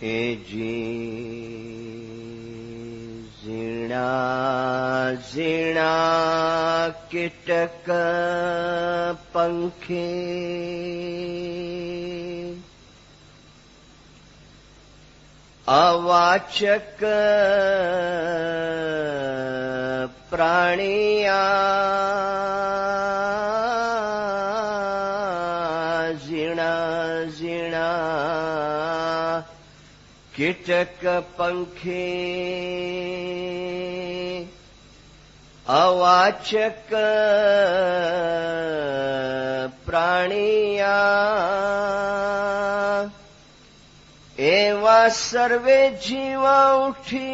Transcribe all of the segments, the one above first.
اے جی زینا زینا کٹک پنکھے اواچک پرانیا زینا زینا کٹک پنکھے اواچک پرانیا ایوا سروے جیوا اٹھی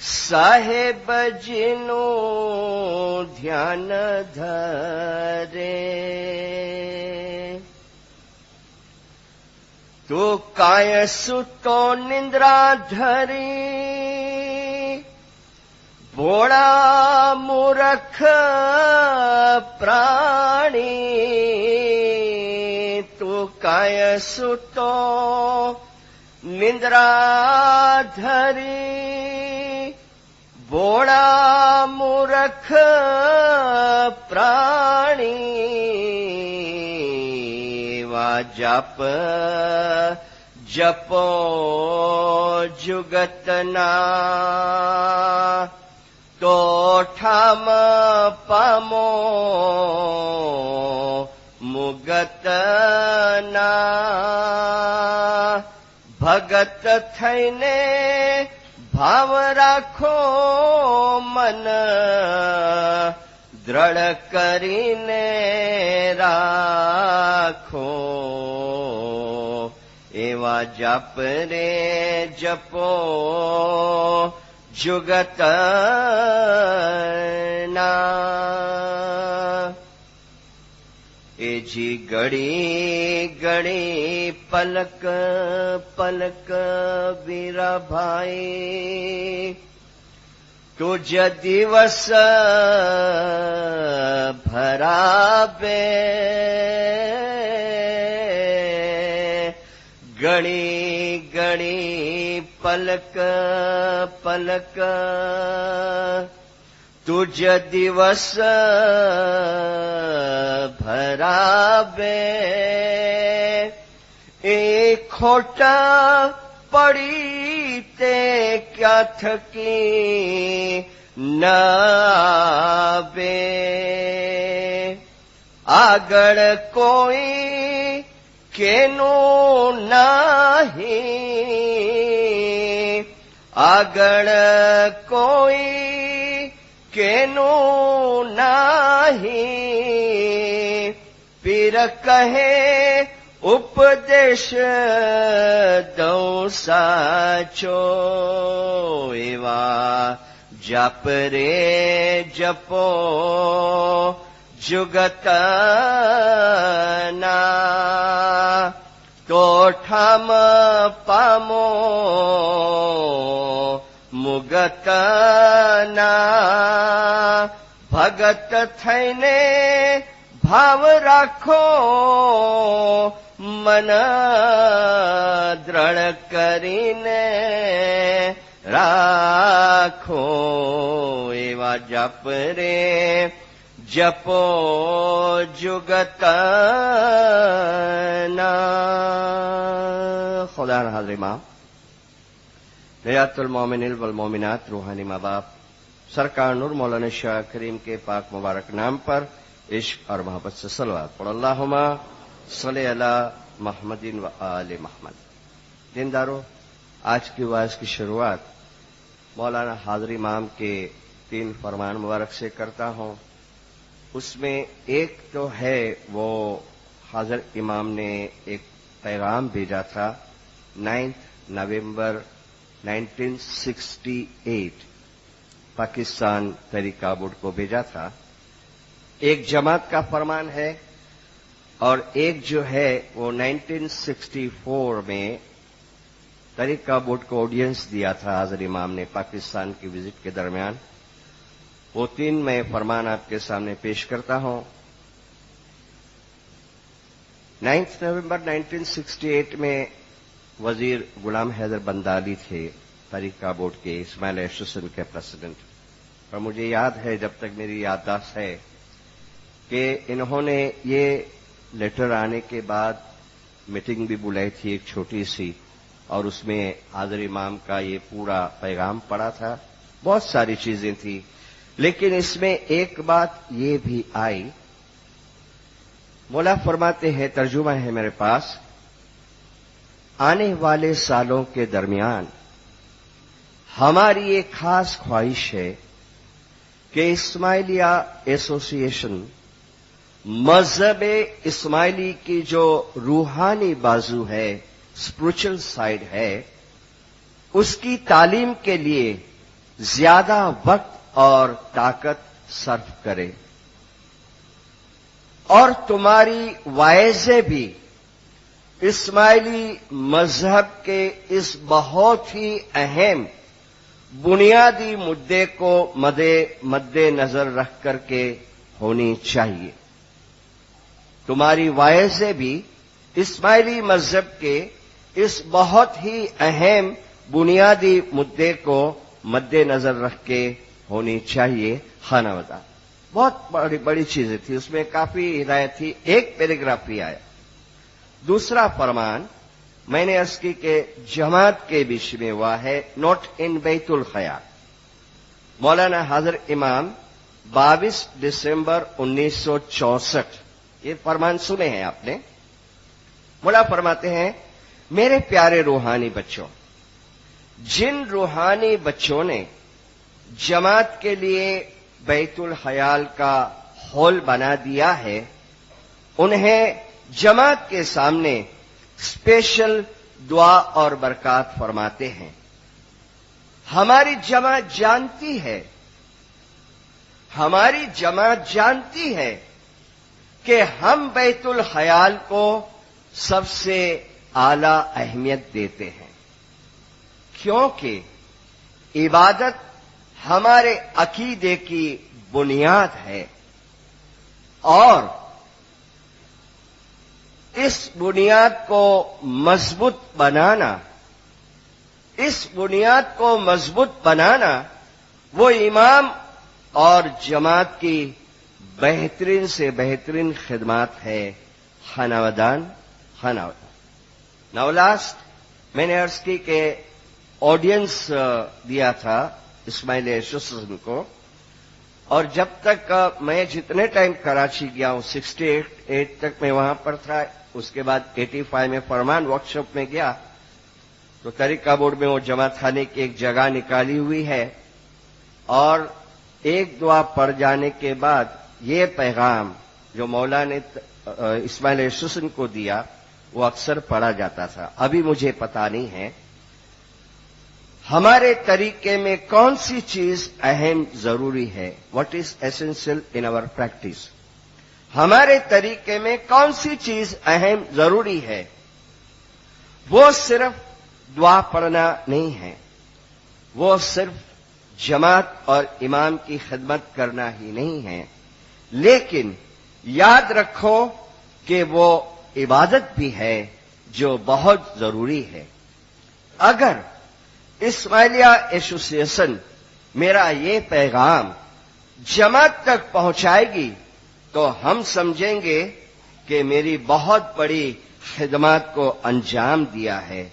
صاحب جنو دھیان دھرے تو کائے سُتو نندرا دھری بوڑا مورکھ پرانی تو کائے سُتو نندرا دھری بوڑا مورکھ پرانی وا جپ جپو جگتنا تو ٹھام پامو مگتنا بھگت تھઈને ભાવ રાખો મન દ્રઢ કરીને રાખો એવા જપ રે જપો જુગતના એ જી ગળી ગળી પલક પલક વીરા ભાઈ તુજ દિવસ ભરાબે ગળી ગળી પલક પલક तुझ दिवस भराबे ए खोटा पड़ी ते क्या थकी नाबे आगड़ कोई केनो नाही आगड़ कोई केनो नाही पीर कहे उपदेश दो साचो एवा जप रे जपो जुगतना तो ठाम पामो मुगतना भगत થઈને ભાવ રાખો મન દ્રઢ કરીને રાખો એવા જપ રે જપો જુગતના ખુદાના હાજરીમાં हयातुल मोमिनीन वल मोमिनात रूहानी माँ बाप सरकार नूर मौलाना शाह करीम के पाक मुबारक नाम पर इश्क और मोहब्बत से सलवात पढ़ अल्लाहुम्मा सल्ली अला मुहम्मदिन व आले मुहम्मद। दीनदारों, आज की वाज की शुरुआत मौलाना हाजिर इमाम के 3 फरमान मुबारक से करता हूँ। उसमें एक तो है वो हाजिर इमाम ने एक पैगाम भेजा था 9 नवंबर 1968 पाकिस्तान तरीका बोर्ड को भेजा था। एक जमात का फरमान है और एक जो है वो 1964 में तरीका बोर्ड को ऑडियंस दिया था हाजिर इमाम ने पाकिस्तान की विजिट के दरमियान। वो 3 मैं फरमान आपके सामने पेश करता हूं। 9 नवंबर 1968 में वजीर गुलाम हैदर बंदाली थे, तरीका बोर्ड के इस्माइल एसोसिएशन के प्रेसिडेंट। और मुझे याद है, जब तक मेरी याददाश्त है, कि इन्होंने ये लेटर आने के बाद मीटिंग भी बुलाई थी एक छोटी सी, और उसमें हाज़िर इमाम का ये पूरा पैगाम पड़ा था। बहुत सारी चीजें थी, लेकिन इसमें एक बात ये भी आई। मौला फरमाते हैं, तर्जुमा है मेरे पास, आने वाले सालों के दरमियान हमारी एक खास ख्वाहिश है कि इस्माइलिया एसोसिएशन मजहब इस्माइली की जो रूहानी बाजू है, स्पिरिचुअल साइड है, उसकी तालीम के लिए ज्यादा वक्त और ताकत सर्व करे, और तुम्हारी वाइजें भी इस्माइली मजहब के इस बहुत ही अहम बुनियादी मुद्दे को मद्दे नजर रख करके होनी चाहिए। तुम्हारी वाइजें भी इस्माइली मजहब के इस बहुत ही अहम बुनियादी मुद्दे को मद्देनजर रख के होनी चाहिए। खानावदा बहुत बड़ी चीजें थी, उसमें काफी हिदायत थी। एक पैराग्राफ भी आया। दूसरा फरमान मैंने अर्ज की के जमात के बीच में हुआ है, नॉट इन बैतुल खयाल। मौलाना हाज़िर इमाम 22 दिसंबर 1964, ये फरमान सुने हैं आपने। मौला फरमाते हैं, मेरे प्यारे रूहानी बच्चों, जिन रूहानी बच्चों ने जमात के लिए बैतुल खयाल का हॉल बना दिया है, उन्हें जमात के सामने स्पेशल दुआ और बरकत फरमाते हैं। हमारी जमात जानती है, हमारी जमात जानती है कि हम बैतुल खयाल को सबसे आला अहमियत देते हैं, क्योंकि इबादत हमारे अकीदे की बुनियाद है, और इस बुनियाद को मजबूत बनाना, वो इमाम और जमात की बेहतरीन से बेहतरीन खिदमत है। खानावदान। नाउ लास्ट मैंने अर्ज की के ऑडियंस दिया था इस्माइल एसोसिएशन को, और जब तक मैं जितने टाइम कराची गया हूं, 68 तक मैं वहां पर था। उसके बाद 85 में फरमान वर्कशॉप में गया, तो तरीका बोर्ड में वो जमात खाने की एक जगह निकाली हुई है, और एक दुआ पढ़ जाने के बाद ये पैगाम जो मौला ने इस्माइल एसोसिएशन को दिया, वो अक्सर पढ़ा जाता था। अभी मुझे पता नहीं है हमारे तरीके में कौन सी चीज अहम जरूरी है, what is essential in our practice. हमारे तरीके में कौन सी चीज अहम जरूरी है, वो सिर्फ दुआ पढ़ना नहीं है, वो सिर्फ जमात और इमाम की खिदमत करना ही नहीं है, लेकिन याद रखो कि वो इबादत भी है जो बहुत जरूरी है। अगर इस्माइलिया एसोसिएशन मेरा ये पैगाम जमात तक पहुंचाएगी, तो हम समझेंगे कि मेरी बहुत बड़ी खिदमत को अंजाम दिया है,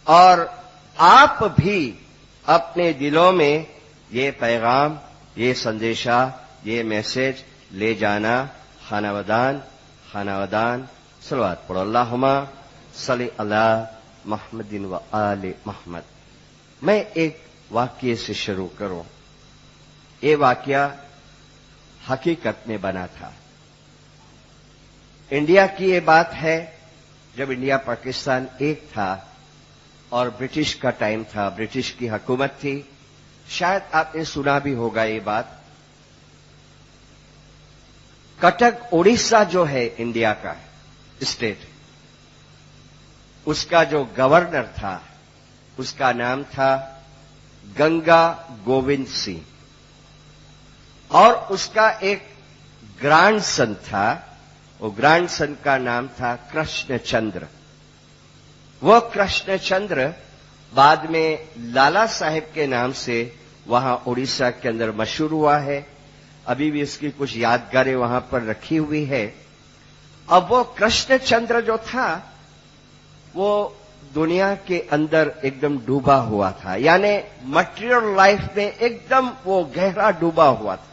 और आप भी अपने दिलों में ये पैगाम, ये संदेशा, ये मैसेज ले जाना। खानावदान सलवात पढ़ो। अल्लाहुम्मा सल्ली अला मुहम्मदिन व आले मुहम्मद। मैं एक वाक्य से शुरू करूं। ये वाकया हकीकत में बना था। इंडिया की ये बात है, जब इंडिया पाकिस्तान एक था और ब्रिटिश का टाइम था, ब्रिटिश की हुकूमत थी। शायद आपने सुना भी होगा ये बात। कटक उड़ीसा जो है इंडिया का स्टेट, उसका जो गवर्नर था, उसका नाम था गंगा गोविंद सिंह, और उसका एक ग्रैंडसन था, वो ग्रैंडसन का नाम था कृष्ण चंद्र। वो कृष्ण चंद्र बाद में लाला साहेब के नाम से वहां उड़ीसा के अंदर मशहूर हुआ है। अभी भी इसकी कुछ यादगारें वहां पर रखी हुई है। अब वो कृष्ण चंद्र जो था वो दुनिया के अंदर एकदम डूबा हुआ था, यानी मटेरियल लाइफ में एकदम वो गहरा डूबा हुआ था।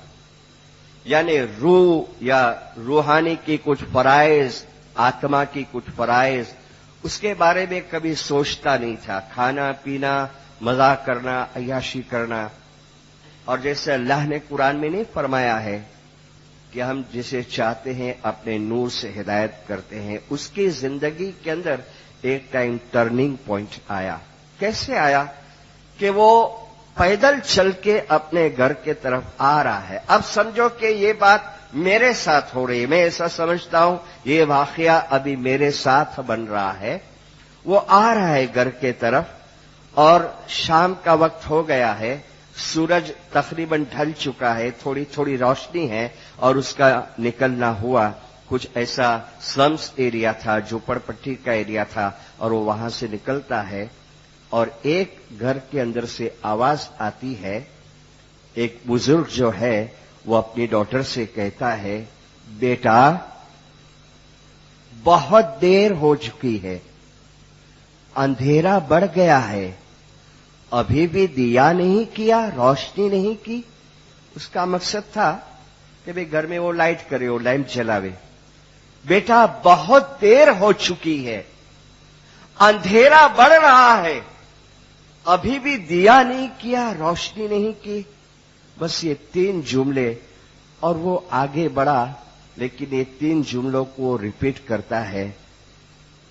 यानी रूह या रूहानी की कुछ फराइज, आत्मा की कुछ फराइज, उसके बारे में कभी सोचता नहीं था। खाना पीना, मजाक करना, अय्याशी करना। और जैसे अल्लाह ने कुरान में नहीं फरमाया है कि हम जिसे चाहते हैं अपने नूर से हिदायत करते हैं, उसकी जिंदगी के अंदर एक टाइम टर्निंग पॉइंट आया। कैसे आया कि वो पैदल चल के अपने घर के तरफ आ रहा है। अब समझो कि ये बात मेरे साथ हो रही है, मैं ऐसा समझता हूं ये वाकया अभी मेरे साथ बन रहा है। वो आ रहा है घर के तरफ और शाम का वक्त हो गया है, सूरज तकरीबन ढल चुका है, थोड़ी थोड़ी रोशनी है और उसका निकलना हुआ। कुछ ऐसा स्लम्स एरिया था, झोपड़पट्टी का एरिया था, और वो वहां से निकलता है और एक घर के अंदर से आवाज आती है। एक बुजुर्ग जो है वो अपनी डॉटर से कहता है, बेटा बहुत देर हो चुकी है, अंधेरा बढ़ गया है, अभी भी दिया नहीं किया, रोशनी नहीं की। उसका मकसद था कि भाई घर में वो लाइट करे, वो लैंप जलावे। बेटा बहुत देर हो चुकी है, अंधेरा बढ़ रहा है, अभी भी दिया नहीं किया, रोशनी नहीं की। बस ये 3 जुमले, और वो आगे बढ़ा, लेकिन ये 3 जुमलों को वो रिपीट करता है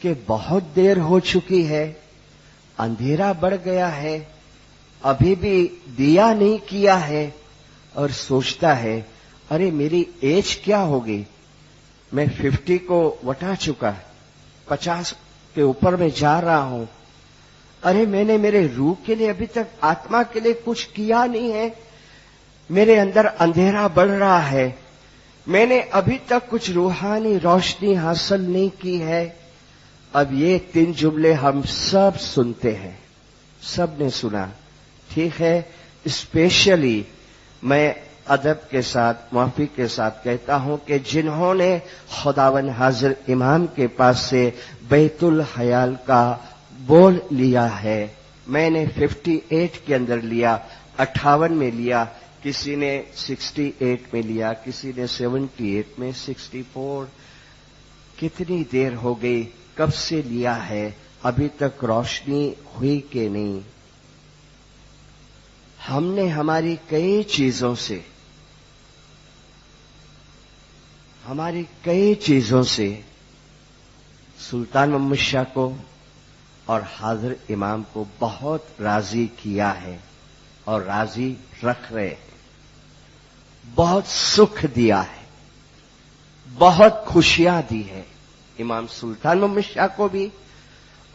कि बहुत देर हो चुकी है, अंधेरा बढ़ गया है, अभी भी दिया नहीं किया है। और सोचता है, अरे मेरी एज क्या होगी, मैं 50 को वटा चुका, 50 के ऊपर में जा रहा हूं। अरे मैंने मेरे रूह के लिए अभी तक, आत्मा के लिए कुछ किया नहीं है, मेरे अंदर अंधेरा बढ़ रहा है, मैंने अभी तक कुछ रूहानी रोशनी हासिल नहीं की है। अब ये 3 जुमले हम सब सुनते हैं, सब ने सुना, ठीक है। स्पेशली मैं अदब के साथ, माफी के साथ कहता हूं कि जिन्होंने खुदावन हाजिर इमाम के पास से बैतुल हयाल का बोल लिया है, मैंने 58 के अंदर लिया, 58 में लिया, किसी ने 68 में लिया, किसी ने 78 में, 64। कितनी देर हो गई, कब से लिया है, अभी तक रोशनी हुई कि नहीं। हमने हमारी कई चीजों से सुल्तान मोहम्मद शाह को और हाजिर इमाम को बहुत राजी किया है और राजी रख रहे हैं, बहुत सुख दिया है, बहुत खुशियां दी है। इमाम सुल्तान मोहम्मद शाह को भी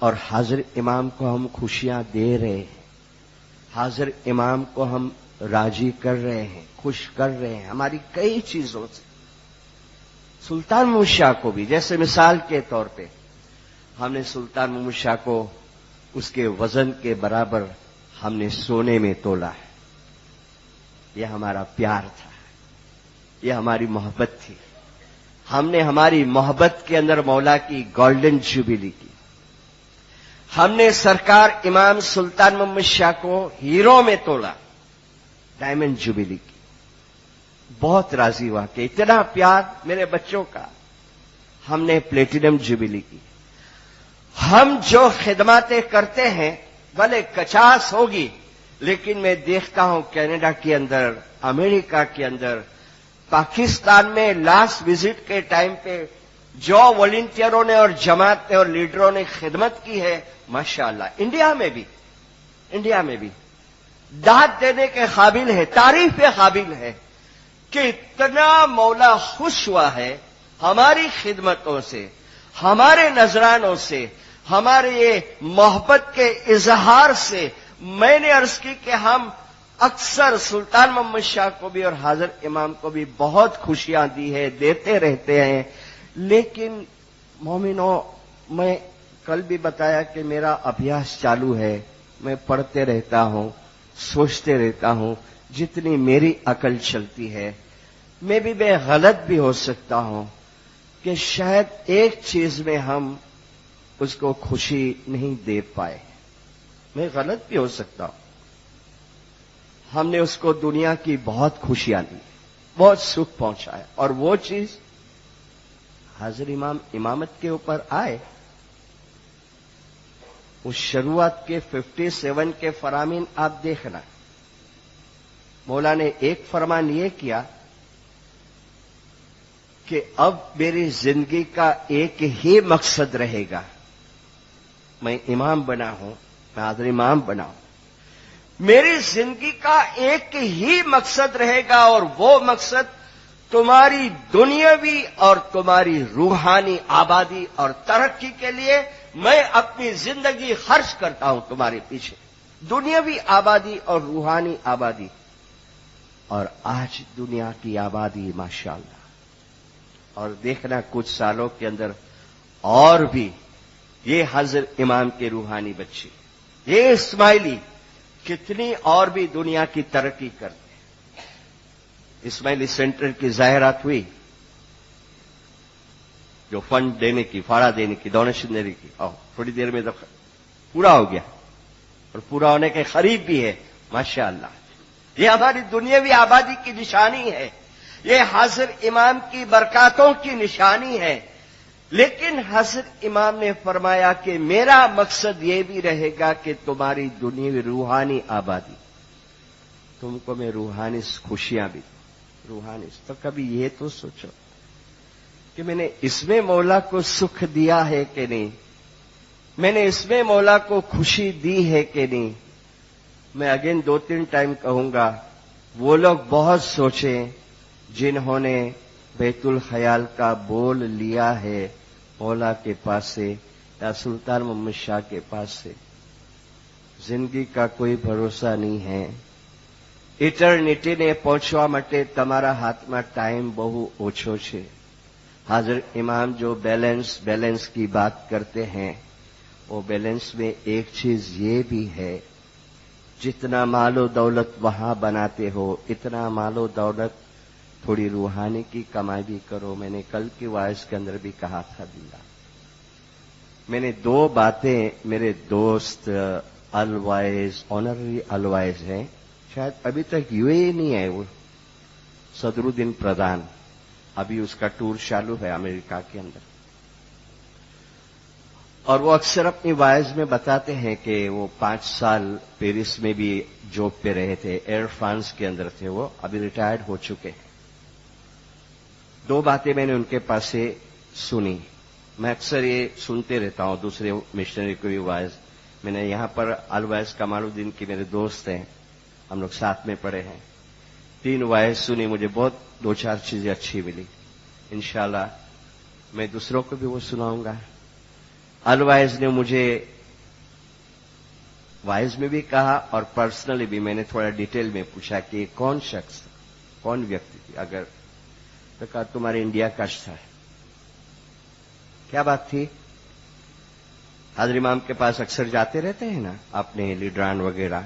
और हाजिर इमाम को हम खुशियां दे रहे हैं, हाजिर इमाम को हम राजी कर रहे हैं, खुश कर रहे हैं हमारी कई चीजों से। सुल्तान मोहम्मद शाह को भी, जैसे मिसाल के तौर पे हमने सुल्तान मोहम्मद शाह को उसके वजन के बराबर हमने सोने में तोला है। यह हमारा प्यार था, यह हमारी मोहब्बत थी। हमने हमारी मोहब्बत के अंदर मौला की गोल्डन जुबिली की। हमने सरकार इमाम सुल्तान मोहम्मद शाह को हीरो में तोला, डायमंड जुबिली की। बहुत राजी हुआ कि इतना प्यार मेरे बच्चों का। हमने प्लेटिनम जुबिली की। हम जो खिदमतें करते हैं भले 50 होगी, लेकिन मैं देखता हूं कनाडा के अंदर, अमेरिका के अंदर, पाकिस्तान में लास्ट विजिट के टाइम पे जो वॉलंटियरों ने और जमात ने और लीडरों ने खिदमत की है, माशाअल्लाह। इंडिया में भी दाद देने के काबिल है, तारीफ के काबिल है कि इतना मौला खुश हुआ है हमारी खिदमतों से, हमारे नजरानों से, हमारे ये मोहब्बत के इजहार से। मैंने अर्ज की कि हम अक्सर सुल्तान मोहम्मद शाह को भी और हाजिर इमाम को भी बहुत खुशियां दी है, देते रहते हैं, लेकिन मोमिनों, मैं کل بھی بتایا کہ میرا ابھیاس چالو ہے، میں پڑھتے رہتا ہوں، سوچتے رہتا ہوں، جتنی میری عقل چلتی ہے میں غلط بھی ہو سکتا ہوں کہ شاید ایک چیز میں ہم اس کو خوشی نہیں دے پائے، میں غلط بھی ہو سکتا ہوں۔ ہم نے اس کو دنیا کی بہت خوشیاں دی، بہت سکھ پہنچایا، اور وہ چیز حاضر امام امامت کے اوپر آئے۔ اس شروعات کے 57 کے فرامین آپ دیکھنا، مولا نے ایک فرمان یہ کیا کہ اب میری زندگی کا ایک ہی مقصد رہے گا، میں امام بنا ہوں، میں حاضر امام بنا ہوں، میری زندگی کا ایک ہی مقصد رہے گا، اور وہ مقصد تمہاری دنیاوی اور تمہاری روحانی آبادی اور ترقی کے لیے میں اپنی زندگی خرچ کرتا ہوں تمہارے پیچھے، دنیاوی آبادی اور روحانی آبادی۔ اور آج دنیا کی آبادی ماشاءاللہ، اور دیکھنا کچھ سالوں کے اندر اور بھی یہ حضرت امام کے روحانی بچے، یہ اسماعیلی کتنی اور بھی دنیا کی ترقی کرتے ہیں۔ اسماعیلی سینٹر کی ظاہرات ہوئی، جو فنڈ دینے کی، فاڑا دینے کی، ڈونیشن دینے کی، اور تھوڑی دیر میں تو پورا ہو گیا، اور پورا ہونے کے قریب بھی ہے ماشاءاللہ۔ یہ ہماری دنیاوی آبادی کی نشانی ہے، یہ حاضر امام کی برکاتوں کی نشانی ہے۔ لیکن حضرت امام نے فرمایا کہ میرا مقصد یہ بھی رہے گا کہ تمہاری دنیاوی روحانی آبادی، تم کو میں روحانی خوشیاں بھی دوں، روحانی۔ تو کبھی یہ تو سوچو کہ میں نے اس میں مولا کو سکھ دیا ہے کہ نہیں، میں نے اس میں مولا کو خوشی دی ہے کہ نہیں۔ میں اگین 2-3 ٹائم کہوں گا، وہ لوگ بہت سوچیں جنہوں نے بیت الخیال کا بول لیا ہے مولا کے پاس سے یا سلطان محمد شاہ کے پاس سے، زندگی کا کوئی بھروسہ نہیں ہے۔ ઇટર્નિટી ને પહોંચવા માટે તમારા હાથમાં ટાઈમ બહુ ઓછો છે। حاضر امام جو بیلنس کی بات کرتے ہیں، وہ بیلنس میں ایک چیز یہ بھی ہے، جتنا مال و دولت وہاں بناتے ہو اتنا مال و دولت تھوڑی روحانی کی کمائی بھی کرو۔ میں نے کل کی وائز کے اندر بھی کہا تھا دلہ، میں نے 2 باتیں میرے دوست الوائز، آنرری الوائز ہیں، شاید ابھی تک یو اے نہیں ہے، وہ صدر الدین پردھان، ابھی اس کا ٹور چالو ہے امریکہ کے اندر، اور وہ اکثر اپنی وائز میں بتاتے ہیں کہ وہ 5 سال پیرس میں بھی جاب پہ رہے تھے، ایئر فرانس کے اندر تھے، وہ ابھی ریٹائرڈ ہو چکے ہیں۔ 2 باتیں میں نے ان کے پاس سے سنی، میں اکثر یہ سنتے رہتا ہوں دوسرے مشنری کو بھی وائز، میں نے یہاں پر الوائز کمال الدین کے میرے دوست ہیں، ہم لوگ ساتھ میں پڑھے ہیں، 3 وائز سنی، مجھے بہت 2-4 چیزیں اچھی ملی، انشاءاللہ میں دوسروں کو بھی وہ سناؤں گا۔ الوائز نے مجھے وائز میں بھی کہا اور پرسنلی بھی میں نے تھوڑا ڈیٹیل میں پوچھا کہ یہ کون شخص، کون ویکتی تھی، اگر تو کہا تمہارے انڈیا کا تھا۔ کیا بات تھی؟ حاضر امام کے پاس اکثر جاتے رہتے ہیں نا اپنے لیڈران وغیرہ،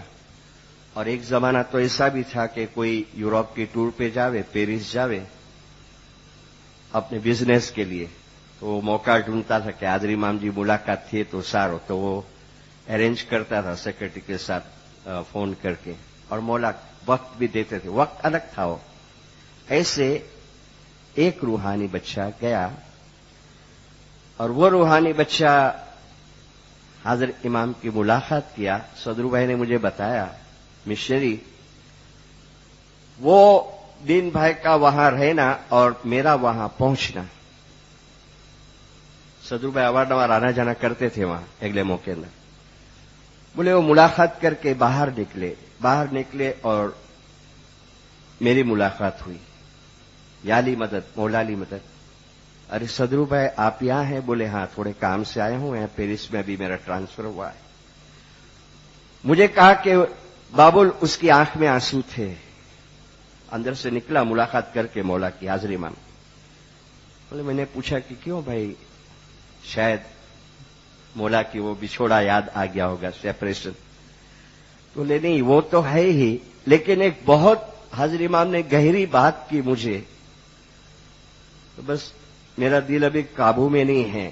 اور ایک زمانہ تو ایسا بھی تھا کہ کوئی یورپ کی ٹور پہ جاوے، پیرس جاوے اپنے بزنس کے لیے، تو وہ موقع ڈھونڈتا تھا کہ حاضر امام جی ملاقات تھی تو سارو، تو وہ ارینج کرتا تھا سیکرٹری کے ساتھ فون کر کے، اور مولا وقت بھی دیتے تھے، وقت الگ تھا وہ۔ ایسے ایک روحانی بچہ گیا، اور وہ روحانی بچہ حاضر امام کی ملاقات کیا۔ صدر بھائی نے مجھے بتایا مشنری، وہ دین بھائی کا وہاں رہنا اور میرا وہاں پہنچنا، صدر بھائی اوار آنا جانا کرتے تھے وہاں اگلے موقع اندر، بولے وہ ملاقات کر کے باہر نکلے اور میری ملاقات ہوئی، یالی مدد، مولالی مدد۔ ارے صدر بھائی آپ یہاں ہیں؟ بولے ہاں تھوڑے کام سے آئے ہوں، یہاں پیرس میں ابھی میرا ٹرانسفر ہوا ہے۔ مجھے کہا کہ بابل اس کی آنکھ میں آنسو تھے، اندر سے نکلا ملاقات کر کے مولا کی حاضر امام۔ بولے میں نے پوچھا کہ کیوں بھائی؟ شاید مولا کی وہ بچھوڑا یاد آ گیا ہوگا, سیپریشن. تو لے نہیں وہ تو ہے ہی, لیکن ایک بہت حضرت امام نے گہری بات کی مجھے, تو بس میرا دل ابھی قابو میں نہیں ہے.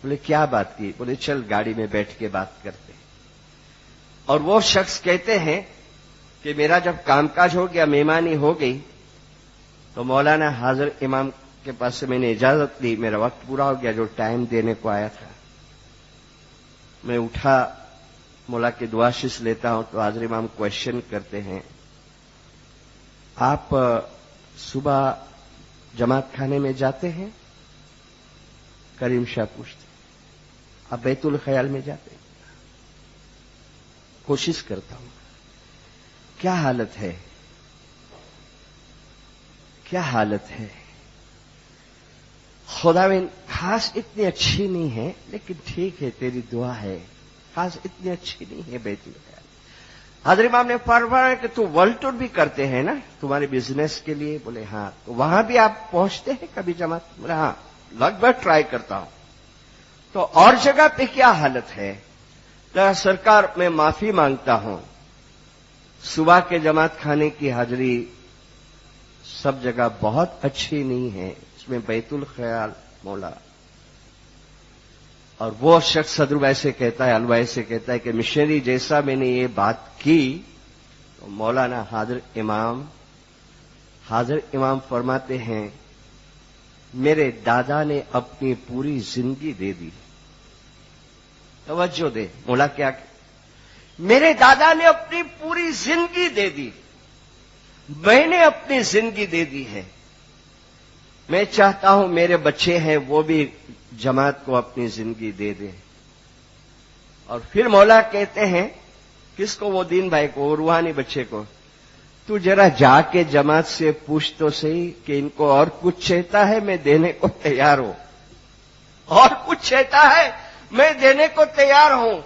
بولے کیا بات کی؟ بولے چل گاڑی میں بیٹھ کے بات کرتے ہیں. اور وہ شخص کہتے ہیں کہ میرا جب کام کاج ہو گیا, مہمانی ہو گئی, تو مولانا حضرت امام کے پاس سے میں نے اجازت لی, میرا وقت پورا ہو گیا جو ٹائم دینے کو آیا تھا. میں اٹھا, مولا کی دعا شش لیتا ہوں, تو حضرت امام کوشچن کرتے ہیں, آپ صبح جماعت کھانے میں جاتے ہیں؟ کریم شاہ پوچھتے, آپ بیت الخیال میں جاتے ہیں؟ کوشش کرتا ہوں. کیا حالت ہے, کیا حالت ہے؟ خداوند خاص اتنی اچھی نہیں ہے, لیکن ٹھیک ہے تیری دعا ہے, خاص اتنی اچھی نہیں ہے بیت الخیال. حضرت امام نے فرمایا کہ تو ورلڈ ٹور بھی کرتے ہیں نا تمہارے بزنس کے لیے؟ بولے ہاں. تو وہاں بھی آپ پہنچتے ہیں کبھی جماعت؟ بولے ہاں لگ بھگ ٹرائی کرتا ہوں. تو اور جگہ پہ کیا حالت ہے؟ تو سرکار میں معافی مانگتا ہوں, صبح کے جماعت کھانے کی حاضری سب جگہ بہت اچھی نہیں ہے, اس میں بیت الخیال مولا. اور وہ شخص صدر ویسے کہتا ہے, الوائے سے کہتا ہے کہ مشنری جیسا میں نے یہ بات کی, تو مولانا حضرت امام فرماتے ہیں میرے دادا نے اپنی پوری زندگی دے دی. توجہ دے, مولا کیا کہ میرے دادا نے اپنی پوری زندگی دے دی, میں نے اپنی زندگی دے دی ہے. میں چاہتا ہوں میرے بچے ہیں وہ بھی جماعت کو اپنی زندگی دے دیں. اور پھر مولا کہتے ہیں کس کو؟ وہ دین بھائی کو, وہ روحانی بچے کو, تو ذرا جا کے جماعت سے پوچھ تو صحیح کہ ان کو اور کچھ چاہتا ہے, میں دینے کو تیار ہوں. اور کچھ چاہتا ہے میں دینے کو تیار ہوں,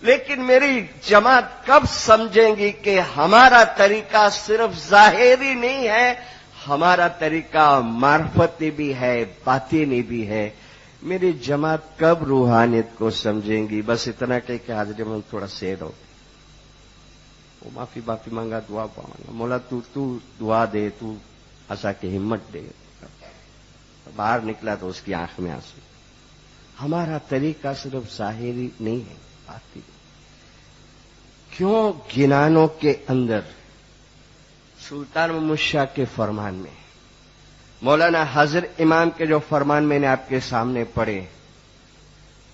لیکن میری جماعت کب سمجھیں گی کہ ہمارا طریقہ صرف ظاہری نہیں ہے, ہمارا طریقہ معرفتی بھی ہے, باطنی بھی ہے. میری جماعت کب روحانیت کو سمجھیں گی؟ بس اتنا کہ حضرت میں تھوڑا سیڈ ہو, وہ معافی مانگا, دعا مانگا. مولا تو دعا دے, تو ایسا کہ ہمت دے. باہر نکلا تو اس کی آنکھ میں آنسو. ہمارا طریقہ صرف ظاہری نہیں ہے, باطنی. کیوں گنانوں کے اندر سلطان محمد شاہ کے فرمان میں, مولانا حضرت امام کے جو فرمان میں نے آپ کے سامنے پڑھے,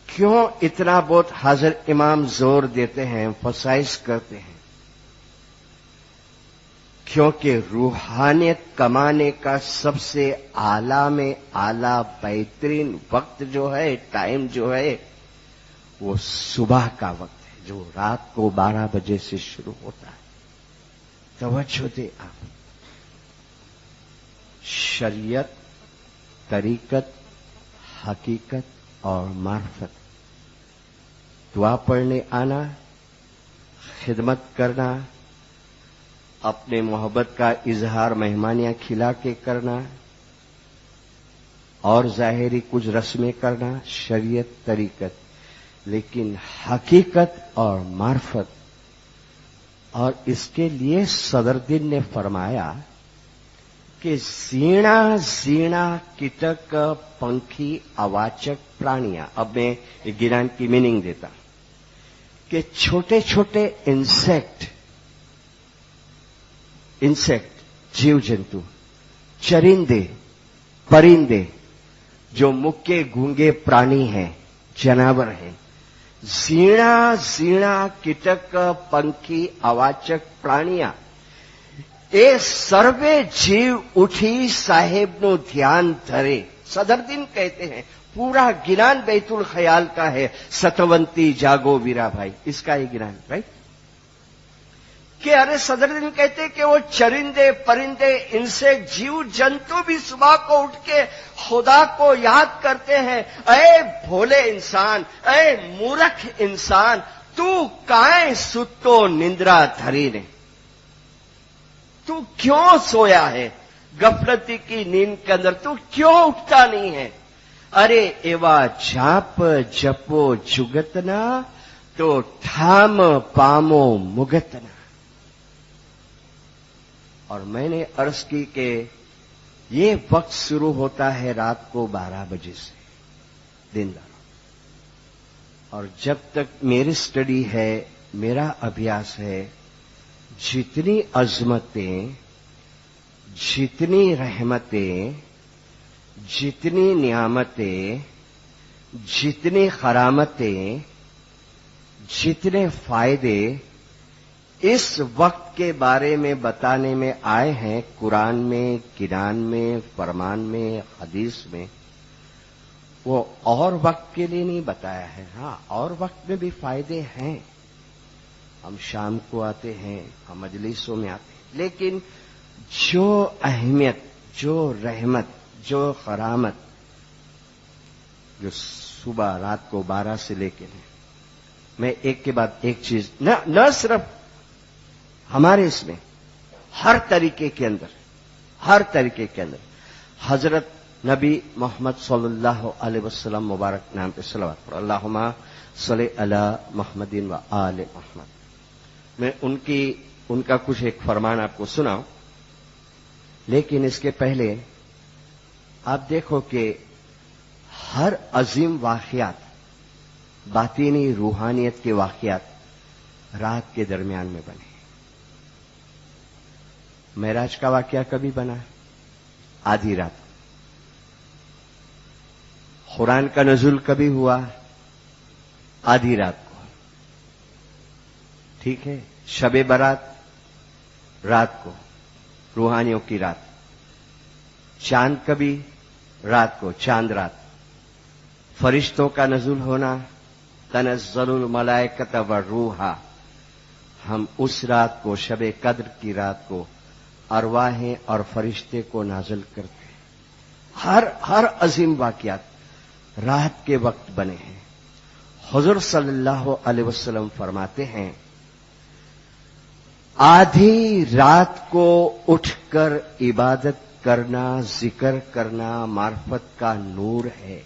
کیوں اتنا بہت حضرت امام زور دیتے ہیں, ایمفسائز کرتے ہیں؟ کیونکہ روحانیت کمانے کا سب سے اعلیٰ میں اعلیٰ بہترین وقت جو ہے, ٹائم جو ہے, وہ صبح کا وقت ہے, جو رات کو 12 بجے سے شروع ہوتا ہے. توجہ دے آپ. شریعت, طریقت, حقیقت اور معرفت. دعا پڑھنے آنا, خدمت کرنا, اپنے محبت کا اظہار مہمانیاں کھلا کے کرنا, اور ظاہری کچھ رسمیں کرنا, شریعت, طریقت. لیکن حقیقت اور معرفت, اور اس کے لیے صدر دین نے فرمایا کہ زینا کیٹک پنکھی اواچک پرانیاں. اب میں گران کی میننگ دیتا کہ چھوٹے چھوٹے انسیکٹ, جیو جنتو, چرندے, پرندے, جو مکے گونگے پرانی ہیں, جانور ہیں, زینا کیٹک پنکھی اواچک پرانیاں, اے سروے جیو اٹھی صاحب نو دھیان دھرے. صدر دین کہتے ہیں پورا گران بیت الخیال کا ہے, ستونتی جاگو ویرا بھائی, اس کا ہی گران, رائٹ؟ کہ ارے صدر دین کہتے کہ وہ چرندے, پرندے, انسیکٹ, جیو جنتو بھی صبح کو اٹھ کے خدا کو یاد کرتے ہیں. اے بھولے انسان, اے مورکھ انسان, تو کائیں ستو نندرا دھری نے, تو کیوں سویا ہے غفلتی کی نیند کے اندر, تو کیوں اٹھتا نہیں ہے؟ અરે એવા જાપ જપો જુગતના તો ઠામ પામો મુગतना। और मैंने अर्ज की कि ये वक्त शुरू होता है रात को 12 बजे से दिन दार, और जब तक मेरी स्टडी है, मेरा अभ्यास है, जितनी अजमतें, जितनी रहमतें, जितनी नियामतें, जितनी खरामतें, जितने फायदे इस वक्त के बारे में बताने में आए हैं कुरान में, किरान में, फरमान में, हदीस में, वो और वक्त के लिए नहीं बताया है। हाँ, और वक्त में भी फायदे हैं। हम शाम को आते हैं, हम मजलिसों में आते हैं, लेकिन जो अहमियत, जो रहमत, जो खरामत जो सुबह रात को 12 से लेकर है, मैं एक के बाद एक चीज न सिर्फ हमारे इसमें हर तरीके के अंदर हजरत नबी मोहम्मद सल्लल्लाहु अलैहि वसल्लम मुबारक नाम पे सलावत पढ़ो। अल्लाहुम्मा सल्ली अला मुहम्मदिन व आले मुहम्मद। मैं उनका कुछ एक फरमान आपको सुनाऊं, लेकिन इसके पहले आप देखो कि हर अजीम वाकयात, बातीनी रूहानियत के वाकयात रात के दरमियान में बने। मेराज का वाकया कभी बना? आधी रात। कुरान का नज़ुल कभी हुआ? आधी रात को। ठीक है। शबे बारात रात को, रूहानियों की रात। चांद कभी? रात को, चांद रात। फरिश्तों का नज़ुल होना, तनज़्ज़लुल मलाइकत व रूहा, हम उस रात को, शबे कद्र की रात को अरवाहें और फरिश्ते को नाज़िल करते हैं। हर अजीम वाकयात रात के वक्त बने हैं। हुज़ूर सल्लल्लाहु अलैहि वसल्लम फरमाते हैं, आधी रात को उठकर इबादत करना, जिक्र करना मार्फत का नूर है।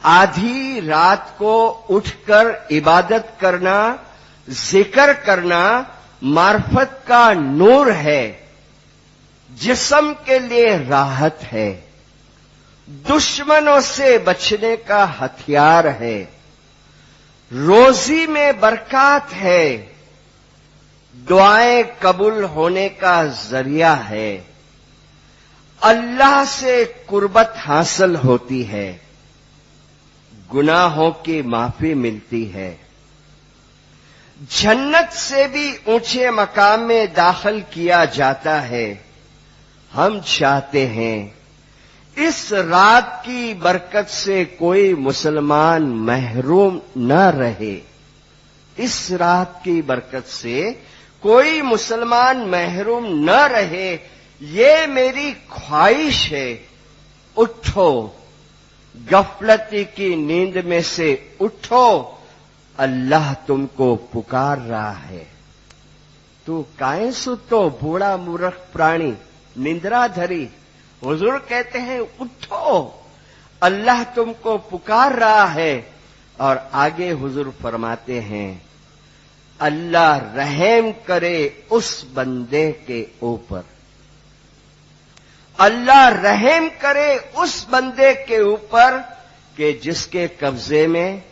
आधी रात को उठकर इबादत करना, जिक्र करना मार्फत का नूर है, जिस्म के लिए राहत है, दुश्मनों से बचने का हथियार है, रोजी में बरकत है, दुआएं कबूल होने का जरिया है, अल्लाह से कुर्बत हासिल होती है, गुनाहों की माफी मिलती है, जन्नत से भी ऊंचे मकाम में दाखिल किया जाता है। हम चाहते हैं इस रात की बरकत से कोई मुसलमान महरूम न रहे। इस रात की बरकत से कोई मुसलमान महरूम न रहे, ये मेरी ख्वाहिश है। उठो, गफलती की नींद में से उठो, अल्लाह तुमको पुकार रहा है। तू काहे सुतो बूढ़ा मूर्ख प्राणी, निंद्रा धरी। हुजूर कहते हैं उठो, अल्लाह तुमको पुकार रहा है। और आगे हुजूर फरमाते हैं, अल्लाह रहम करे उस बंदे के ऊपर, अल्लाह रहम करे उस बंदे के ऊपर कि जिसके कब्जे में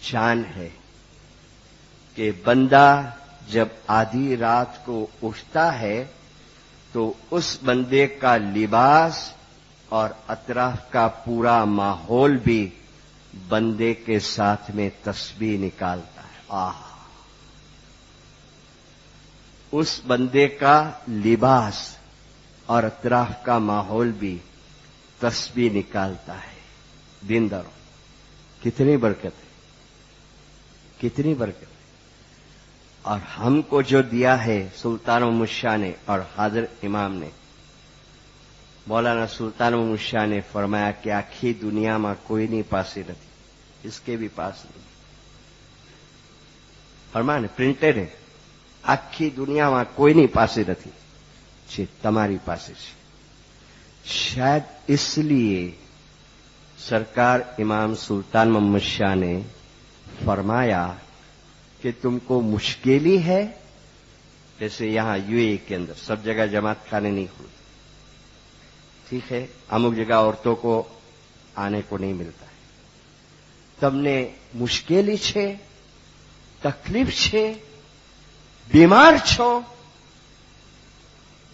जान है। कि बंदा जब आधी रात को उठता है तो उस बंदे का लिबास और अतराफ का पूरा माहौल भी बंदे के साथ में तस्बीह निकालता है। उस बंदे का लिबास और अतराफ का माहौल भी तस्बीह निकालता है। दीनदारों, कितनी बरकत है, कितनी बरकत है। और हमको जो दिया है सुल्तान मुशाह ने और हाजिर इमाम ने, मौलाना सुल्तान मुशाह ने फरमाया कि आखी दुनिया में कोई नहीं पासे नहीं, इसके भी पास नहीं। फरमान प्रिंटेड है, आखी दुनिया में कोई नहीं पासे नहीं, છે તમારી પાસે છે। शायद इसलिए सरकार इमाम सुल्तान मोहम्मद शाह ने फरमाया कि तुमको मुश्किल है, जैसे यहां यूएई के अंदर सब जगह जमात खाने नहीं खुलते, ठीक है, अमुक जगह औरतों को आने को नहीं मिलता है, તમને મુશ્કેલી છે, તકલીફ છે, बीमार છો।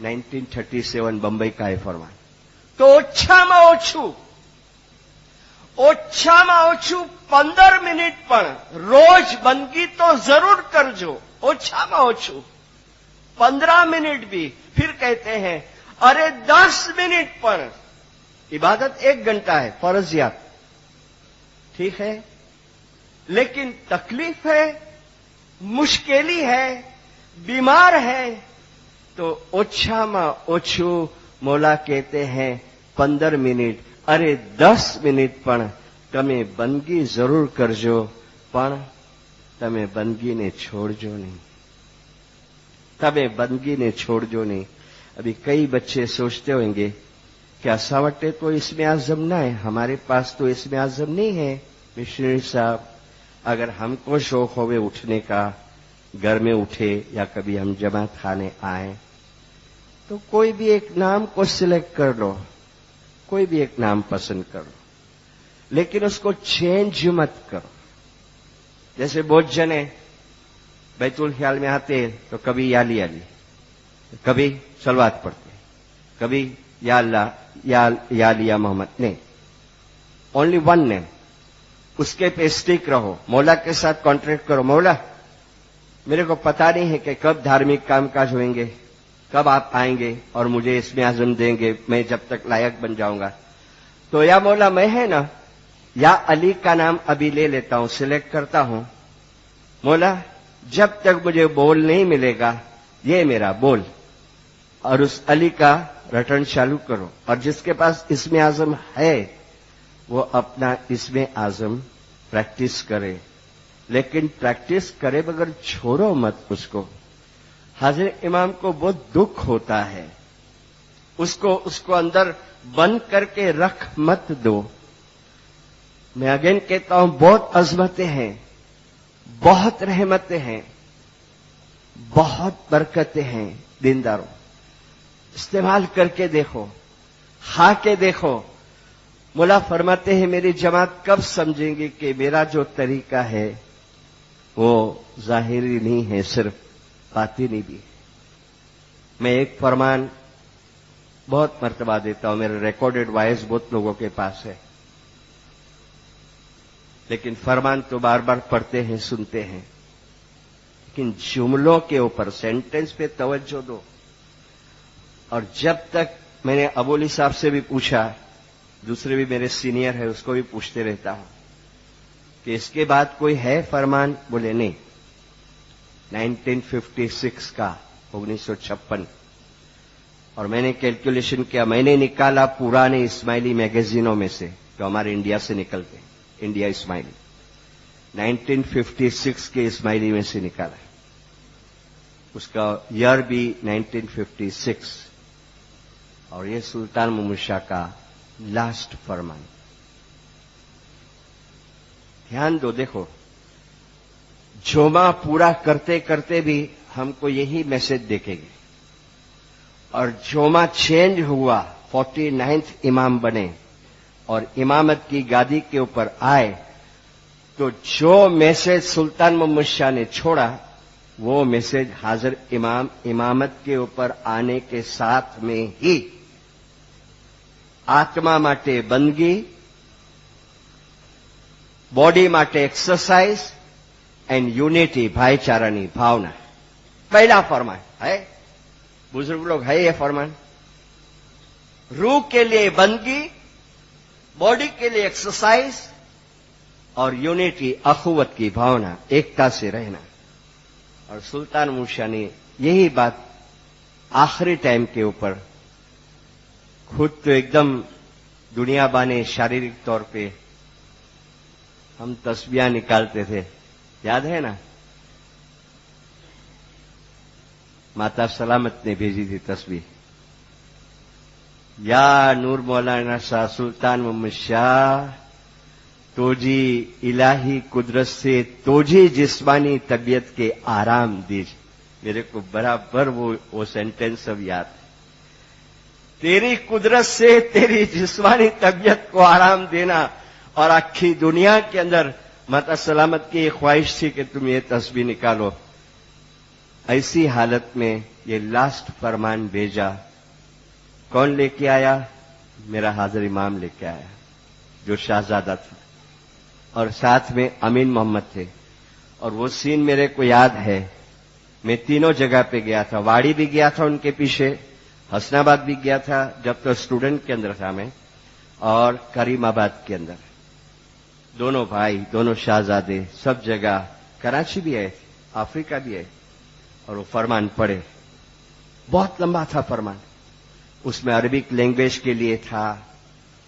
1937 बंबई का है फरमान। तो ઓછામાં ઓછું 15 મિનિટ પણ રોજ બંદગી તો जरूर करजो, ઓછામાં ઓછું 15 मिनट भी। फिर कहते हैं अरे 10 मिनट पर इबादत 1 घंटा है फर्जियात, ठीक है, लेकिन तकलीफ है, मुश्किली है, बीमार है, तो ओछाમાં ઓછું मौला कहते हैं 15 मिनिट, अरे 10 मिनिट पण તમે બંદગી જરૂર કરજો, પણ તમે બંદગીને છોડજો નહીં, તમે બંદગીને છોડજો नहीं। अभी कई बच्चे सोचते होंगे कि असावटे तो इसमें आजम ना है, हमारे पास तो इसमें आजम नहीं है। मिशनरी साहब, अगर हमको शौक होवे उठने का, घर में उठे या कभी हम जमात खाने आए, तो कोई भी एक नाम को सिलेक्ट कर लो, कोई भी एक नाम पसंद कर लो, लेकिन उसको चेंज मत करो। जैसे बहुत जने बैतुल ख्याल में आते तो कभी याली याली, कभी सलवात पढ़ते, कभी या अल्लाह या लिया मोहम्मद, नहीं, ओनली वन नेम, उसके पे स्टिक रहो, मौला के साथ कॉन्ट्रैक्ट करो। मौला, मेरे को पता नहीं है कि कब धार्मिक कामकाज होंगे, कब आप आएंगे और मुझे इसमें आजम देंगे, मैं जब तक लायक बन जाऊंगा, तो या मौला मैं है ना, या अली का नाम अभी ले लेता हूं, सिलेक्ट करता हूं, मौला जब तक मुझे बोल नहीं मिलेगा ये मेरा बोल, और उस अली का रटन चालू करो। और जिसके पास इसमें आजम है वो अपना इसमें आजम प्रैक्टिस करे, लेकिन प्रैक्टिस करे बगैर छोड़ो मत उसको। हाजिर इमाम को बहुत दुख होता है, उसको अंदर बंद करके रख मत दो। मैं अगेन कहता हूं, बहुत अजमतें हैं, बहुत रहमतें हैं, बहुत बरकतें हैं दीनदारों, इस्तेमाल करके देखो, खा के देखो। मुला फरमाते हैं मेरी जमात कब समझेंगे कि मेरा जो तरीका है वो जाहिरी नहीं है, सिर्फ बातिनी भी है। मैं एक फरमान बहुत मर्तबा देता हूं, मेरा रिकॉर्डेड वॉइस बहुत लोगों के पास है, लेकिन फरमान तो बार बार पढ़ते हैं, सुनते हैं, लेकिन जुमलों के ऊपर, सेंटेंस पे तवज्जो दो। और जब तक मैंने अबोली साहब से भी पूछा, दूसरे भी मेरे सीनियर है उसको भी पूछते रहता हूं कि इसके बाद कोई है फरमान, बोले नहीं, 1956 का, 1956। और मैंने कैलकुलेशन किया, मैंने निकाला पुराने इस्माइली मैगजीनों में से जो हमारे इंडिया से निकलते हैं, इंडिया इस्माइली, 1956 के इस्माइली में से निकाला, उसका ईयर भी 1956, और ये सुल्तान मोहम्मद शाह का लास्ट फरमान। ध्यान दो, देखो, जोमा पूरा करते करते भी हमको यही मैसेज देखेंगे, और जोमा चेंज हुआ, 49th इमाम बने और इमामत की गादी के ऊपर आए, तो जो मैसेज सुल्तान मोहम्मद शाह ने छोड़ा वो मैसेज हाजिर इमाम इमामत के ऊपर आने के साथ में ही आत्मा माटे बंदगी, बॉडी माटे एक्सरसाइज एंड यूनिटी, भाईचारानी भावना, पहला फरमान है। बुजुर्ग लोग है ये फरमान, रूह के लिए बंदगी, बॉडी के लिए एक्सरसाइज और यूनिटी, अखुवत की भावना, एकता से रहना। और सुल्तान मूसा ने यही बात आखिरी टाइम के ऊपर, खुद तो एकदम दुनिया बाने शारीरिक तौर पे हम तस्बीह निकालते थे, याद है ना, माता सलामत ने भेजी थी तस्बीह, یا نور مولانا شاہ سلطان محمد شاہ، توجی الہی قدرت سے توجی جسمانی طبیعت کے آرام دیجیے. میرے کو برابر وہ سینٹینس اب یاد ہے. تیری قدرت سے تیری جسمانی طبیعت کو آرام دینا. اور آکھی دنیا کے اندر متا سلامت کی یہ خواہش تھی کہ تم یہ تسبیح نکالو. ایسی حالت میں یہ لاسٹ فرمان بھیجا. کون لے کے آیا؟ میرا حاضر امام لے کے آیا جو شہزادہ تھا، اور ساتھ میں امین محمد تھے. اور وہ سین میرے کو یاد ہے. میں تینوں جگہ پہ گیا تھا. واڑی بھی گیا تھا ان کے پیچھے، حسن آباد بھی گیا تھا جب تو اسٹوڈنٹ کے اندر تھا میں، اور کریم آباد کے اندر. دونوں بھائی، دونوں شہزادے سب جگہ. کراچی بھی آئے، افریقہ بھی آئے، اور وہ فرمان پڑھے. بہت لمبا تھا فرمان. اس میں عربک لینگویج کے لیے تھا،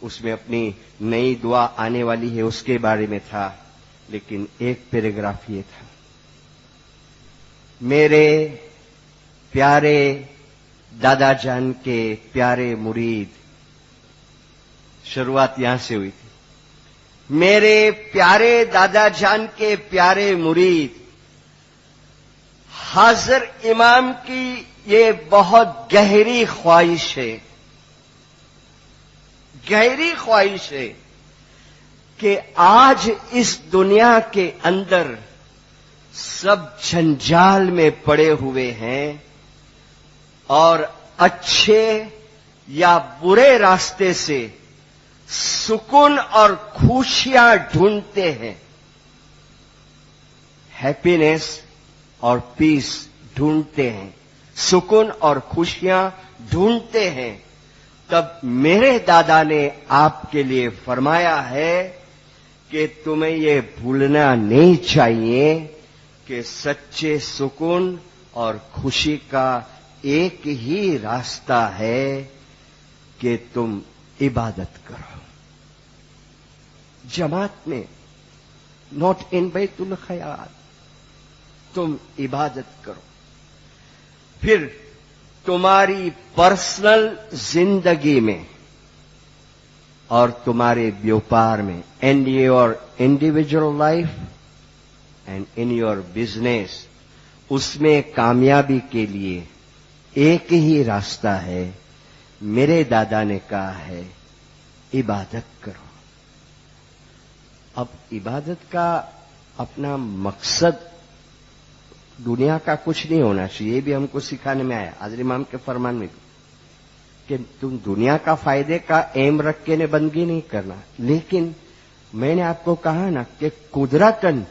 اس میں اپنی نئی دعا آنے والی ہے اس کے بارے میں تھا. لیکن ایک پیراگراف یہ تھا: میرے پیارے دادا جان کے پیارے مرید. شروعات یہاں سے ہوئی تھی. میرے پیارے دادا جان کے پیارے مرید، حاضر امام کی یہ بہت گہری خواہش ہے، گہری خواہش ہے کہ آج اس دنیا کے اندر سب جنجال میں پڑے ہوئے ہیں اور اچھے یا برے راستے سے سکون اور خوشیاں ڈھونڈتے ہیں، ہیپینس اور پیس ڈھونڈتے ہیں، سکون اور خوشیاں ڈھونڈتے ہیں. تب میرے دادا نے آپ کے لیے فرمایا ہے کہ تمہیں یہ بھولنا نہیں چاہیے کہ سچے سکون اور خوشی کا ایک ہی راستہ ہے کہ تم عبادت کرو. جماعت میں، نوٹ ان بیت الخیال، تم عبادت کرو. پھر تمہاری پرسنل زندگی میں اور تمہارے بیوپار میں، in your individual life and in your business, اس میں کامیابی کے لیے ایک ہی راستہ ہے. میرے دادا نے کہا ہے عبادت کرو. اب عبادت کا اپنا مقصد دنیا کا کچھ نہیں ہونا چاہیے. یہ بھی ہم کو سکھانے میں آیا حضرت امام کے فرمان میں بھی کہ تم دنیا کا فائدے کا ایم رکھ کے نے بندگی نہیں کرنا. لیکن میں نے آپ کو کہا نا کہ قدرتاً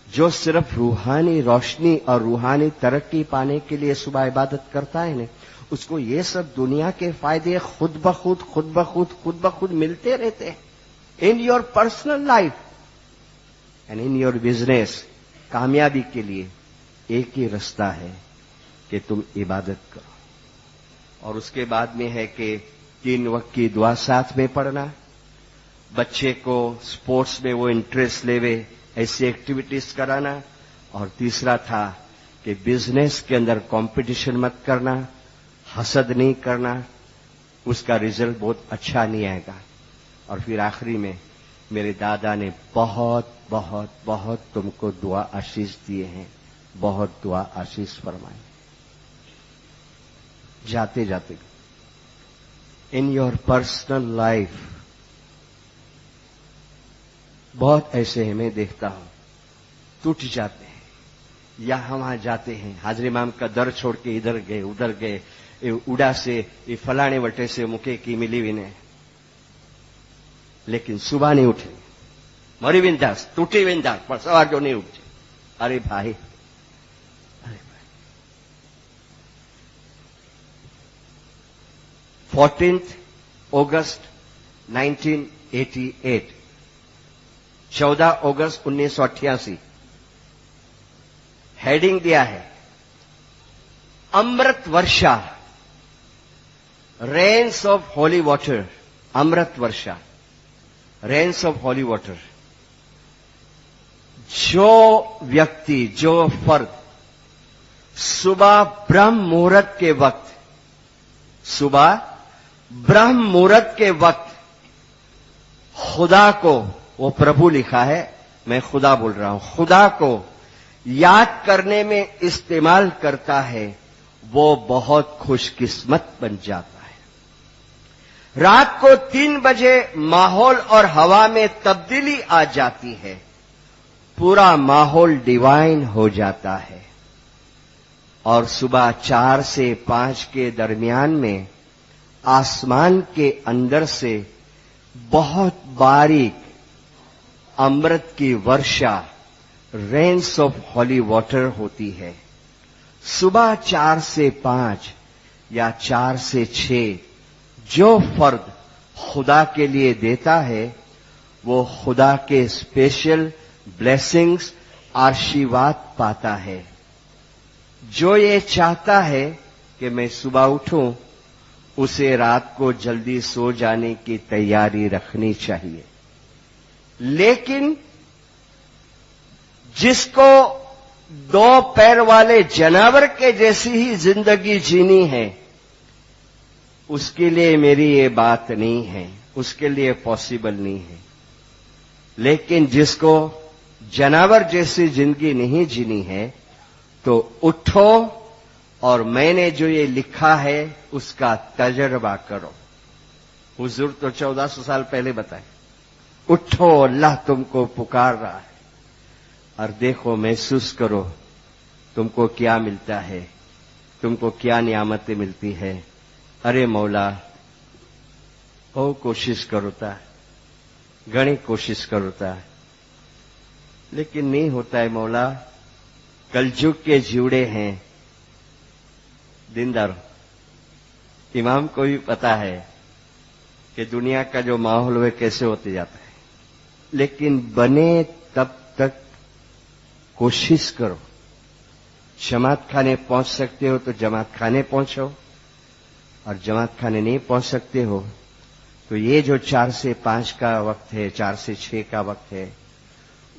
جو صرف روحانی روشنی اور روحانی ترقی پانے کے لیے صبح عبادت کرتا ہے نا، اس کو یہ سب دنیا کے فائدے خود بخود ملتے رہتے ہیں. In your personal life and in your business, کامیابی کے لیے ایک ہی راستہ ہے کہ تم عبادت کرو. اور اس کے بعد میں ہے کہ 3 وقت کی دعا ساتھ میں پڑھنا، بچے کو سپورٹس میں وہ انٹرسٹ لے وے ایسی ایکٹیویٹیز کرانا. اور تیسرا تھا کہ بزنس کے اندر کمپٹیشن مت کرنا، حسد نہیں کرنا، اس کا رزلٹ بہت اچھا نہیں آئے گا. اور پھر آخری میں میرے دادا نے بہت بہت بہت تم کو دعا آشیش دیے ہیں، بہت دعا آشیش فرمائے. جاتے جاتے ان یور پرسنل لائف بہت ایسے ہیں، میں دیکھتا ہوں ٹوٹ جاتے ہیں یا وہاں جاتے ہیں. حاضر امام کا در چھوڑ کے ادھر گئے ادھر گئے، اڑا سے یہ فلانے وٹے سے مکے کی ملی بھی نہیں، لیکن صبح نہیں اٹھے. مری ونداس ٹوٹی ونداس پر سوار جو نہیں اٹھے. ارے بھائی 14 اگست 1988، 14 اگست 1988 ہیڈنگ دیا ہے Amrit Varsha, rains of holy water. Amrit Varsha, rains of holy water. جو ویکتی، جو فرد صبح برہم مہورت کے وقت، صبح ब्रह्म मुहूर्त के वक्त खुदा को, वो प्रभु लिखा है, मैं खुदा बोल रहा हूं, खुदा को याद करने में इस्तेमाल करता है, वो बहुत खुशकिस्मत बन जाता है। रात को 3 बजे माहौल और हवा में तब्दीली आ जाती है, पूरा माहौल डिवाइन हो जाता है, और सुबह 4 से 5 के दरमियान में आसमान के अंदर से बहुत बारीक अमृत की वर्षा, रेन्स ऑफ हॉली वाटर होती है। सुबह 4 से 5 या 4 से 6 जो फर्द खुदा के लिए देता है, वो खुदा के स्पेशल ब्लेसिंग्स, आशीर्वाद पाता है। जो ये चाहता है कि मैं सुबह उठूं, उसे रात को जल्दी सो जाने की तैयारी रखनी चाहिए। लेकिन जिसको 2 पैर वाले जानवर के जैसी ही जिंदगी जीनी है, उसके लिए मेरी ये बात नहीं है, उसके लिए पॉसिबल नहीं है। लेकिन जिसको जानवर जैसी जिंदगी नहीं जीनी है, तो उठो और मैंने जो ये लिखा है उसका तजर्बा करो। हुजूर तो 1400 साल पहले बताए, उठो अल्लाह तुमको पुकार रहा है, और देखो, महसूस करो तुमको क्या मिलता है, तुमको क्या नियामतें मिलती है। अरे मौला, ओ कोशिश करोता, घणी कोशिश करोता, लेकिन नहीं होता है मौला। कलजुग के जीवड़े हैं दीनदार। इमाम को भी पता है कि दुनिया का जो माहौल है कैसे होते जाता है, लेकिन बने तब तक कोशिश करो। जमात खाने पहुंच सकते हो तो जमात खाने पहुंचो, और जमात खाने नहीं पहुंच सकते हो तो ये जो 4 से 5 का वक्त है, 4 से 6 का वक्त है,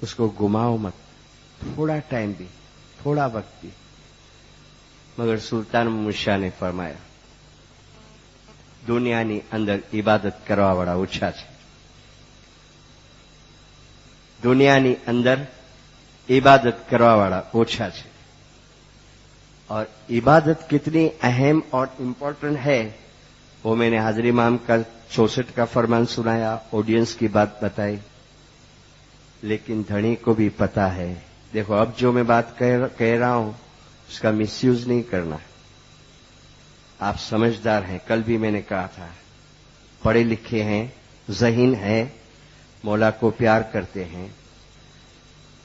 उसको गुमाओ मत। थोड़ा टाइम भी, थोड़ा वक्त भी। मगर सुल्तान मुशा ने फरमाया, दुनियाની અંદર ઇબાદત કરવાવાળા ઓછા છે। दुनियाની અંદર इबादत करवावाड़ा ओछा है। और इबादत कितनी अहम और इम्पोर्टेंट है, वो मैंने हाजरी इमाम का 64 का फरमान सुनाया, ऑडियंस की बात बताई, लेकिन धनी को भी पता है। देखो, अब जो मैं बात कह रहा हूं उसका मिसयूज नहीं करना। आप समझदार हैं, कल भी मैंने कहा था, पढ़े लिखे हैं, ज़हीन हैं, मौला को प्यार करते हैं।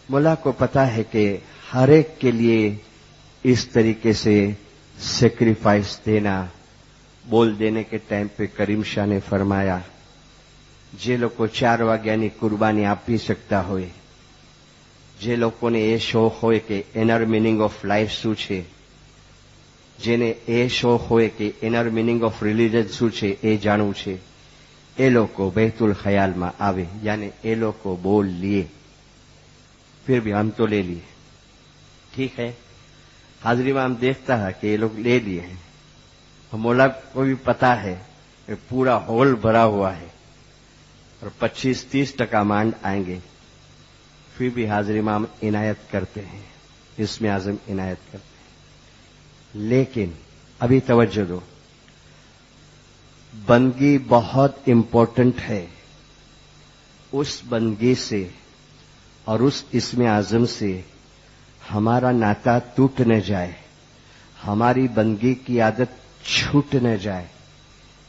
मौला को पता है कि हर एक के लिए इस तरीके से सेक्रीफाइस देना, बोल देने के टाइम पे करीम शाह ने फरमाया, जे लोग 4 વાગ્યાની કુરબાની આપી શકતા હોય, જે લોકોને એ શોખ હોય કે ઇનર મિનિંગ ઓફ લાઈફ શું છે, જેને એ શોખ હોય કે ઇનર મિનિંગ ઓફ રિલિજન શું છે એ જાણવું છે, એ લોકો बैतुल ख्याल में आवे, यानी ए लोग बोल लिए। फिर भी हम तो ले लिए, ठीक है। हाजरी में हम देखता है कि ये लोग ले लिए हैं। मौला को भी पता है कि पूरा हॉल भरा हुआ है और 25-30% मांड आएंगे, फिर भी हाजरी में हम इनायत करते हैं, इसमें आजम इनायत करते हैं। लेकिन अभी तवज्जो दो, बंदगी बहुत इंपॉर्टेंट है। उस बंदगी से और उस इसमें आजम से हमारा नाता टूट न जाए, हमारी बंदगी की आदत छूट न जाए,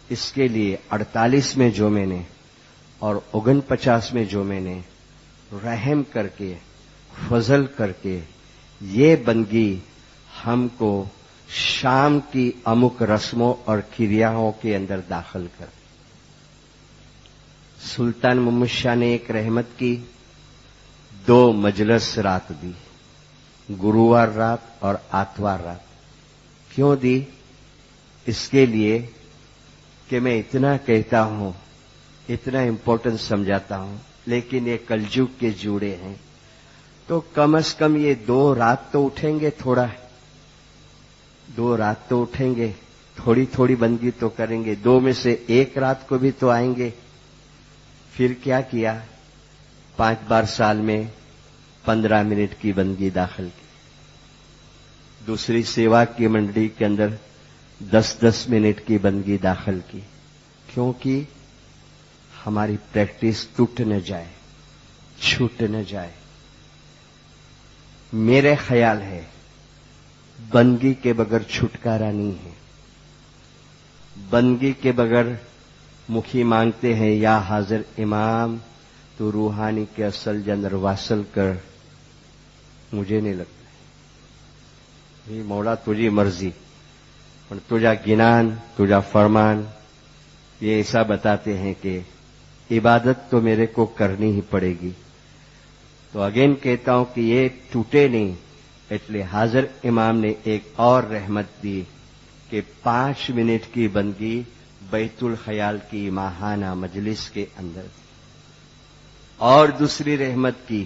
इसके लिए 48 में जो मैंने और 49 में जो मैंने रहम करके, फजल करके ये बंदगी हमको शाम की अमुक रस्मों और क्रियाओं के अंदर दाखिल कर। सुल्तान मोहम्मद शाह ने एक रहमत की, 2 मजलिस रात दी, गुरुवार रात और आतवार रात। क्यों दी? इसके लिए कि मैं इतना कहता हूं, इतना इंपॉर्टेंस समझाता हूं, लेकिन ये कलयुग के जुड़े हैं, तो कम से कम ये 2 रात तो उठेंगे, थोड़ा 2 रात तो उठेंगे, थोड़ी थोड़ी बंदगी तो करेंगे, 2 में से 1 रात को भी तो आएंगे। फिर क्या किया, 5 बार साल में 15 मिनट की बंदगी दाखिल की। दूसरी सेवा की मंडली के अंदर 10-10 मिनट की बंदगी दाखिल की, क्योंकि हमारी प्रैक्टिस टूट न जाए, छूट न जाए। मेरे ख्याल है बंदगी के बगैर छुटकारा नहीं है। बंदगी के बगैर मुखी मांगते हैं, या हाजिर इमाम तो रूहानी के असल जंदर वासल कर। मुझे नहीं लगता ये मौला तुझी मर्जी, पर तुझा गिनान, तुझा फरमान ये ऐसा बताते हैं कि इबादत तो मेरे को करनी ही पड़ेगी। तो अगेन कहता हूं कि ये टूटे नहीं, इसलिए हाजिर इमाम ने एक और रहमत दी कि 5 मिनट की बंदगी बैतुल ख्याल की माहाना मजलिस के अंदर। और दूसरी रहमत की,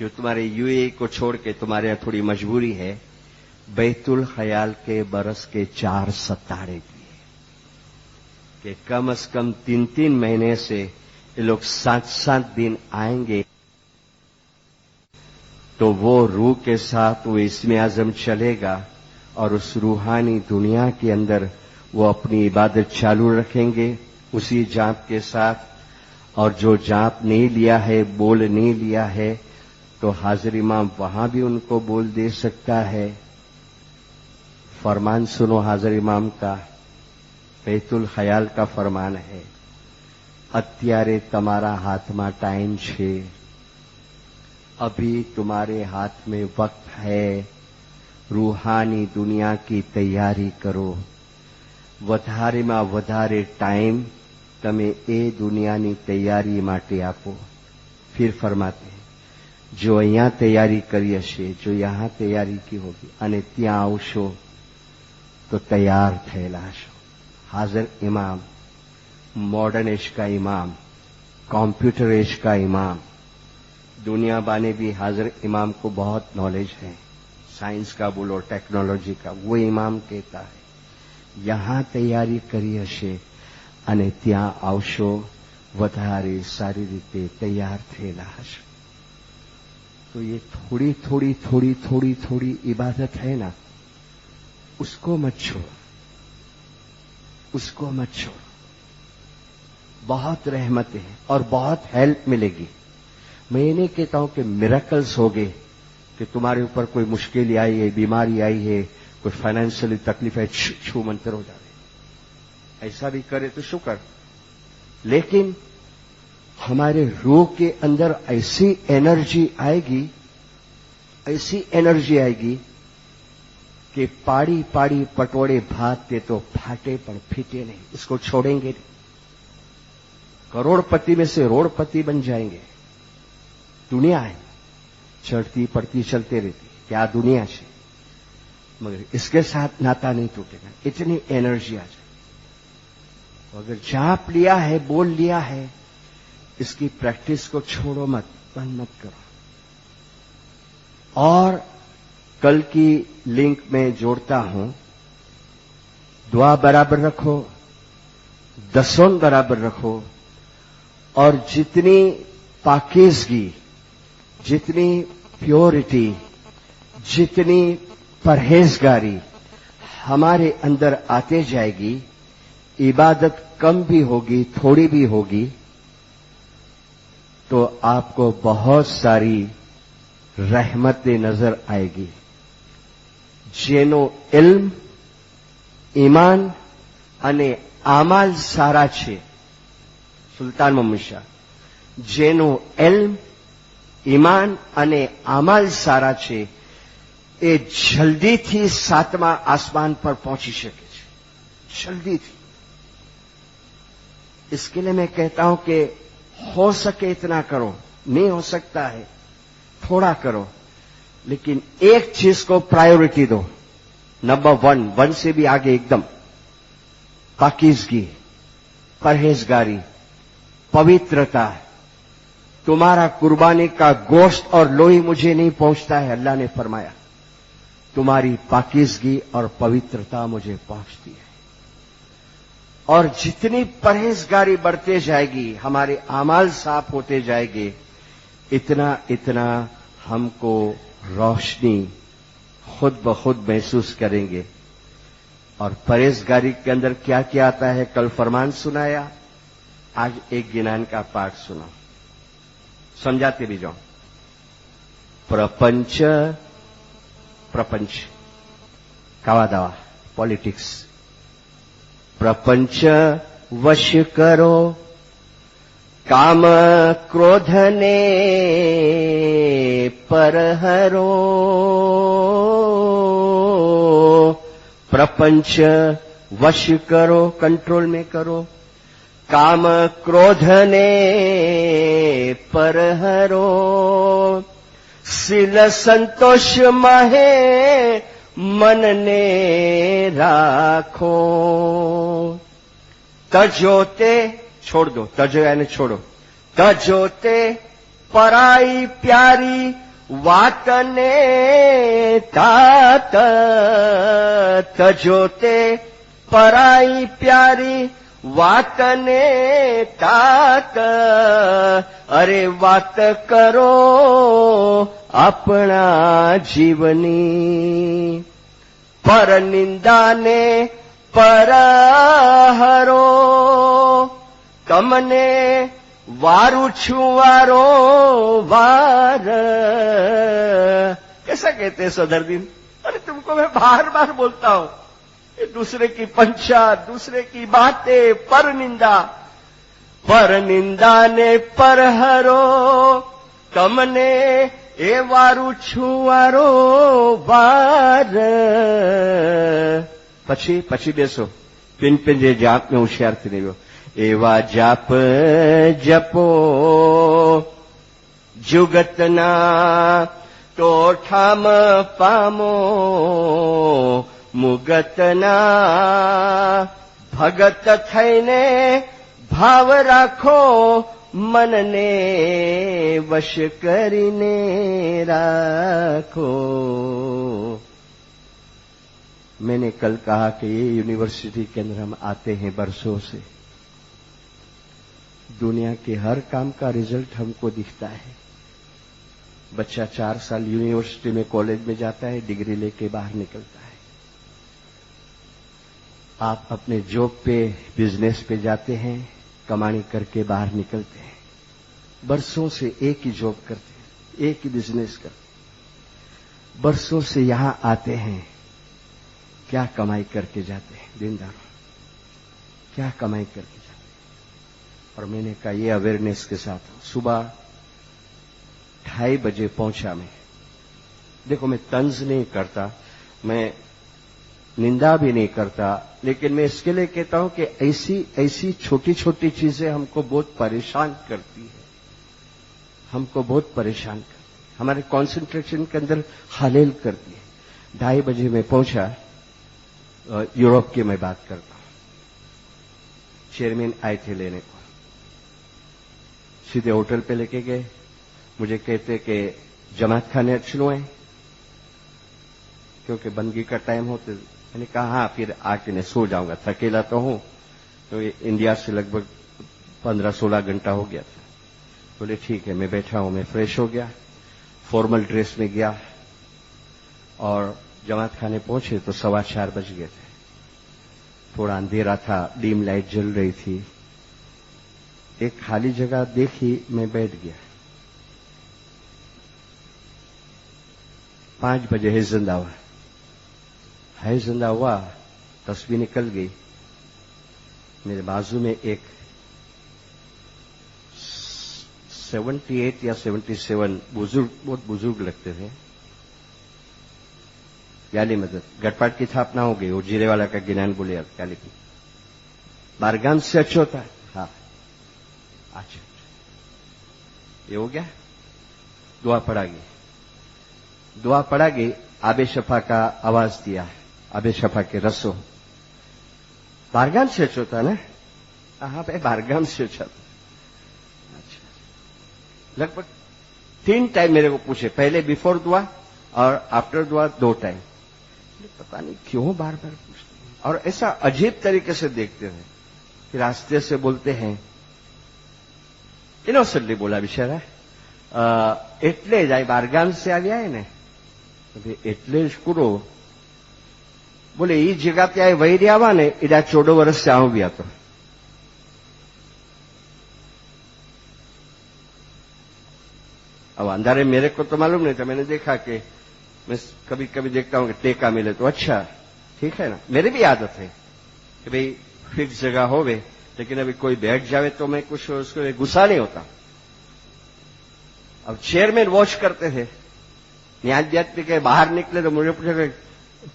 जो तुम्हारे यूए को छोड़ के तुम्हारे यहां थोड़ी मजबूरी है, बैतुल ख्याल के बरस के 4 सतारे दिए कि कम से कम 3-3 महीने से ये लोग 7-7 दिन आएंगे, तो वो रूह के साथ वो इस्म आजम चलेगा और उस रूहानी दुनिया के अंदर वो अपनी इबादत चालू रखेंगे उसी जाप के साथ। और जो जाप नहीं लिया है, बोल नहीं लिया है, तो हाजिर इमाम वहां भी उनको बोल दे सकता है। फरमान सुनो हाजिर इमाम का, बैतुल ख्याल का फरमान है, અત્યારે તમારા હાથમાં टाइम છે, अभी तुम्हारे हाथ में वक्त है, रूहानी दुनिया की तैयारी करो। વધારેમાં વધારે टाइम તમે એ દુનિયાની તૈયારી માટે આપો। फिर फरमाते हैं, जो અહીંયા તૈયારી કરી હશે, जो यहाँ तैयारी की होगी અને ત્યાં આવશો तो तैयार થયેલા હશો। हाजिर इमाम मॉडर्न एज का इमाम, कंप्यूटर एज का इमाम, दुनिया बाने भी हाजिर इमाम को बहुत नॉलेज है, साइंस का बोलो टेक्नोलॉजी का। वो इमाम कहता है यहां तैयारी करी हशे અને ત્યાં આવશો વધારે સારી રીતે તૈયાર થયેલા હશો। तो ये थोड़ी थोड़ी थोड़ी थोड़ी थोड़ी इबादत है ना, उसको मत छोड़ो, उसको मत छोड़ो। बहुत रहमतें हैं और बहुत हेल्प मिलेगी। मैं ये नहीं कहता हूं कि मिरेकल्स हो गए कि तुम्हारे ऊपर कोई मुश्किल आई है, बीमारी आई है, कोई फाइनेंशियली तकलीफ है, छू मंतर हो जाए, ऐसा भी करे तो शुक्र। लेकिन हमारे रूह के अंदर ऐसी एनर्जी आएगी, ऐसी एनर्जी आएगी कि पाड़ी पाड़ी पटोड़े भात दे तो फाटे पर फीटे नहीं, इसको छोड़ेंगे नहीं। करोड़पति में से रोड़पति बन जाएंगे। दुनिया है चढ़ती पड़ती चलते रहती, क्या दुनिया से, मगर इसके साथ नाता नहीं टूटेगा, इतनी एनर्जी आ जाए। अगर जाप लिया है, बोल लिया है, इसकी प्रैक्टिस को छोड़ो मत, बंद मत करो। और कल की लिंक में जोड़ता हूं, दुआ बराबर रखो, दसों बराबर रखो, और जितनी पाकीज़गी, जितनी प्योरिटी, जितनी परहेजगारी हमारे अंदर आते जाएगी, इबादत कम भी होगी, थोड़ी भी होगी, तो आपको बहुत सारी रहमतें नजर आएगी। જેનો ઇલ્મ, ઈમાન અને આમાલ સારા છે, સુલતાન મોહમ્મદ શાહ, જેનો ઇલ્મ, ઈમાન અને આમાલ સારા છે, એ જલ્દીથી 7મા આસમાન પર પહોંચી શકે છે, જલ્દીથી। इसके लिए मैं कहता हूं कि हो सके इतना करो, नहीं हो सकता है थोड़ा करो, लेकिन एक चीज को प्रायोरिटी दो, नंबर 1 से भी आगे एकदम, पाकीज़गी, परहेजगारी, पवित्रता। तुम्हारा कुर्बानी का गोश्त और लोही मुझे नहीं पहुंचता है, अल्लाह ने फरमाया, तुम्हारी पाकीज़गी और पवित्रता मुझे पहुंचती है। اور جتنی پرہیزگاری بڑھتے جائے گی, ہمارے اعمال صاف ہوتے جائے گے, اتنا اتنا ہم کو روشنی خود بخود محسوس کریں گے. اور پرہیزگاری کے اندر کیا کیا آتا ہے؟ کل فرمان سنایا, آج ایک گنان کا پاٹ سنا, سمجھاتے بھی جاؤں. پرپنچ کوا دوا پالیٹکس. प्रपंच वश करो काम क्रोधने पर हरो. प्रपंच वश करो, कंट्रोल में करो, काम क्रोधने पर हरो. शील संतोष महे मन ने राखो. तजोते छोड़ दो, तजो यानी छोड़ो. तजोते पराई प्यारी वात ने तात. तजोते पराई प्यारी वात ने तात. अरे वात करो अपना जीवनी. पर निंदा ने पर हरो. तमने वारू छुवारो वार. कैसा कहते हैं सदरदीन? अरे तुमको मैं बार बार बोलता हूं, दूसरे की पंचा, दूसरे की बातें, पर निंदा ने पर हरो. तमने ए वारू छुवारो वार. પછી બેસો. પિન જે જાપને હોશિયારથી નહીં ગયો. એવા જાપ જપો જુગતના તો ઠામ પામો. મુગતના ભગત થઈને ભાવ રાખો. मनने वश करीने राखो. मैंने कल कहा कि ये यूनिवर्सिटी के अंदर हम आते हैं बरसों से. दुनिया के हर काम का रिजल्ट हमको दिखता है. बच्चा 4 साल यूनिवर्सिटी में, कॉलेज में जाता है, डिग्री लेके बाहर निकलता है. आप अपने जॉब पे, बिजनेस पे जाते हैं, कमाई करके बाहर निकलते हैं. बरसों से एक ही जॉब करते हैं, एक ही बिजनेस करते हैं. बरसों से यहां आते हैं, क्या कमाई करके जाते हैं? दीनदार क्या कमाई करके जाते हैं? और मैंने कहा ये अवेयरनेस के साथ सुबह 2:30 बजे पहुंचा मैं. देखो मैं तंज नहीं करता, मैं निंदा भी नहीं करता, लेकिन मैं इसके लिए कहता हूं कि ऐसी छोटी छोटी चीजें हमको बहुत परेशान करती है, हमको बहुत परेशान करती है, हमारे कंसंट्रेशन के अंदर खलेल करती है. 2:30 बजे मैं पहुंचा. यूरोप की मैं बात करता हूं. चेयरमैन आए थे लेने को, सीधे होटल पे लेके गए. मुझे कहते कि जमात खाने अच्छे है क्योंकि बंदगी का टाइम हो. तो मैंने कहा हाँ, फिर आके मैं सो जाऊंगा, थकेला तो हूं. तो इंडिया से लगभग 15-16 घंटा हो गया था. बोले ठीक है, मैं बैठा हूं. मैं फ्रेश हो गया, फॉर्मल ड्रेस में गया और जमात खाने पहुंचे तो 4:15 बज गए थे. थोड़ा अंधेरा था, डीम लाइट जल रही थी. एक खाली जगह देखी, मैं बैठ गया. 5 बजे है जिंदा हुआ. तस्वीर निकल गई. मेरे बाजू में एक 78 या 77 बुजुर्ग, बहुत बुजुर्ग लगते थे. याली मदद गटपाट की स्थापना हो गई. वो जीरे वाला का गिनान बोले याली की बारगाम से अच्छा होता है. हाँ अच्छा, ये हो गया. दुआ पड़ा गई. आबे शफा का आवाज दिया. आबे शफा के रसो बारगाम से अच्छा होता ना. हाँ भाई, बारगाम से अच्छा. अच्छा, लगभग 3 टाइम मेरे को पूछे, पहले बिफोर दुआ और आफ्टर दुआ 2 टाइम. पता नहीं क्यों बार बार पूछते हैं और ऐसा अजीब तरीके से देखते हैं. फिर आस्ते से बोलते हैं, इनोसेंटली बोला बिचारा, એટલે જ આ બારગામ से આવ્યા ને, એટલે જ કુરો બોલે એ જગह पे आए वही रियावा ने इधर 14 वर्ष से आऊं भी आता। अब अंधारे मेरे को तो मालूम नहीं था, मैंने देखा कि मैं कभी कभी देखता हूं कि टेका मिले तो अच्छा ठीक है ना, मेरे भी आदत है कि भाई फिक्स जगह होवे, लेकिन अभी कोई बैठ जावे तो मैं कुछ उसको गुस्सा नहीं होता। अब चेयरमैन वॉच करते थे, न्यायाध्यात्मिक के बाहर निकले तो मुझे पूछा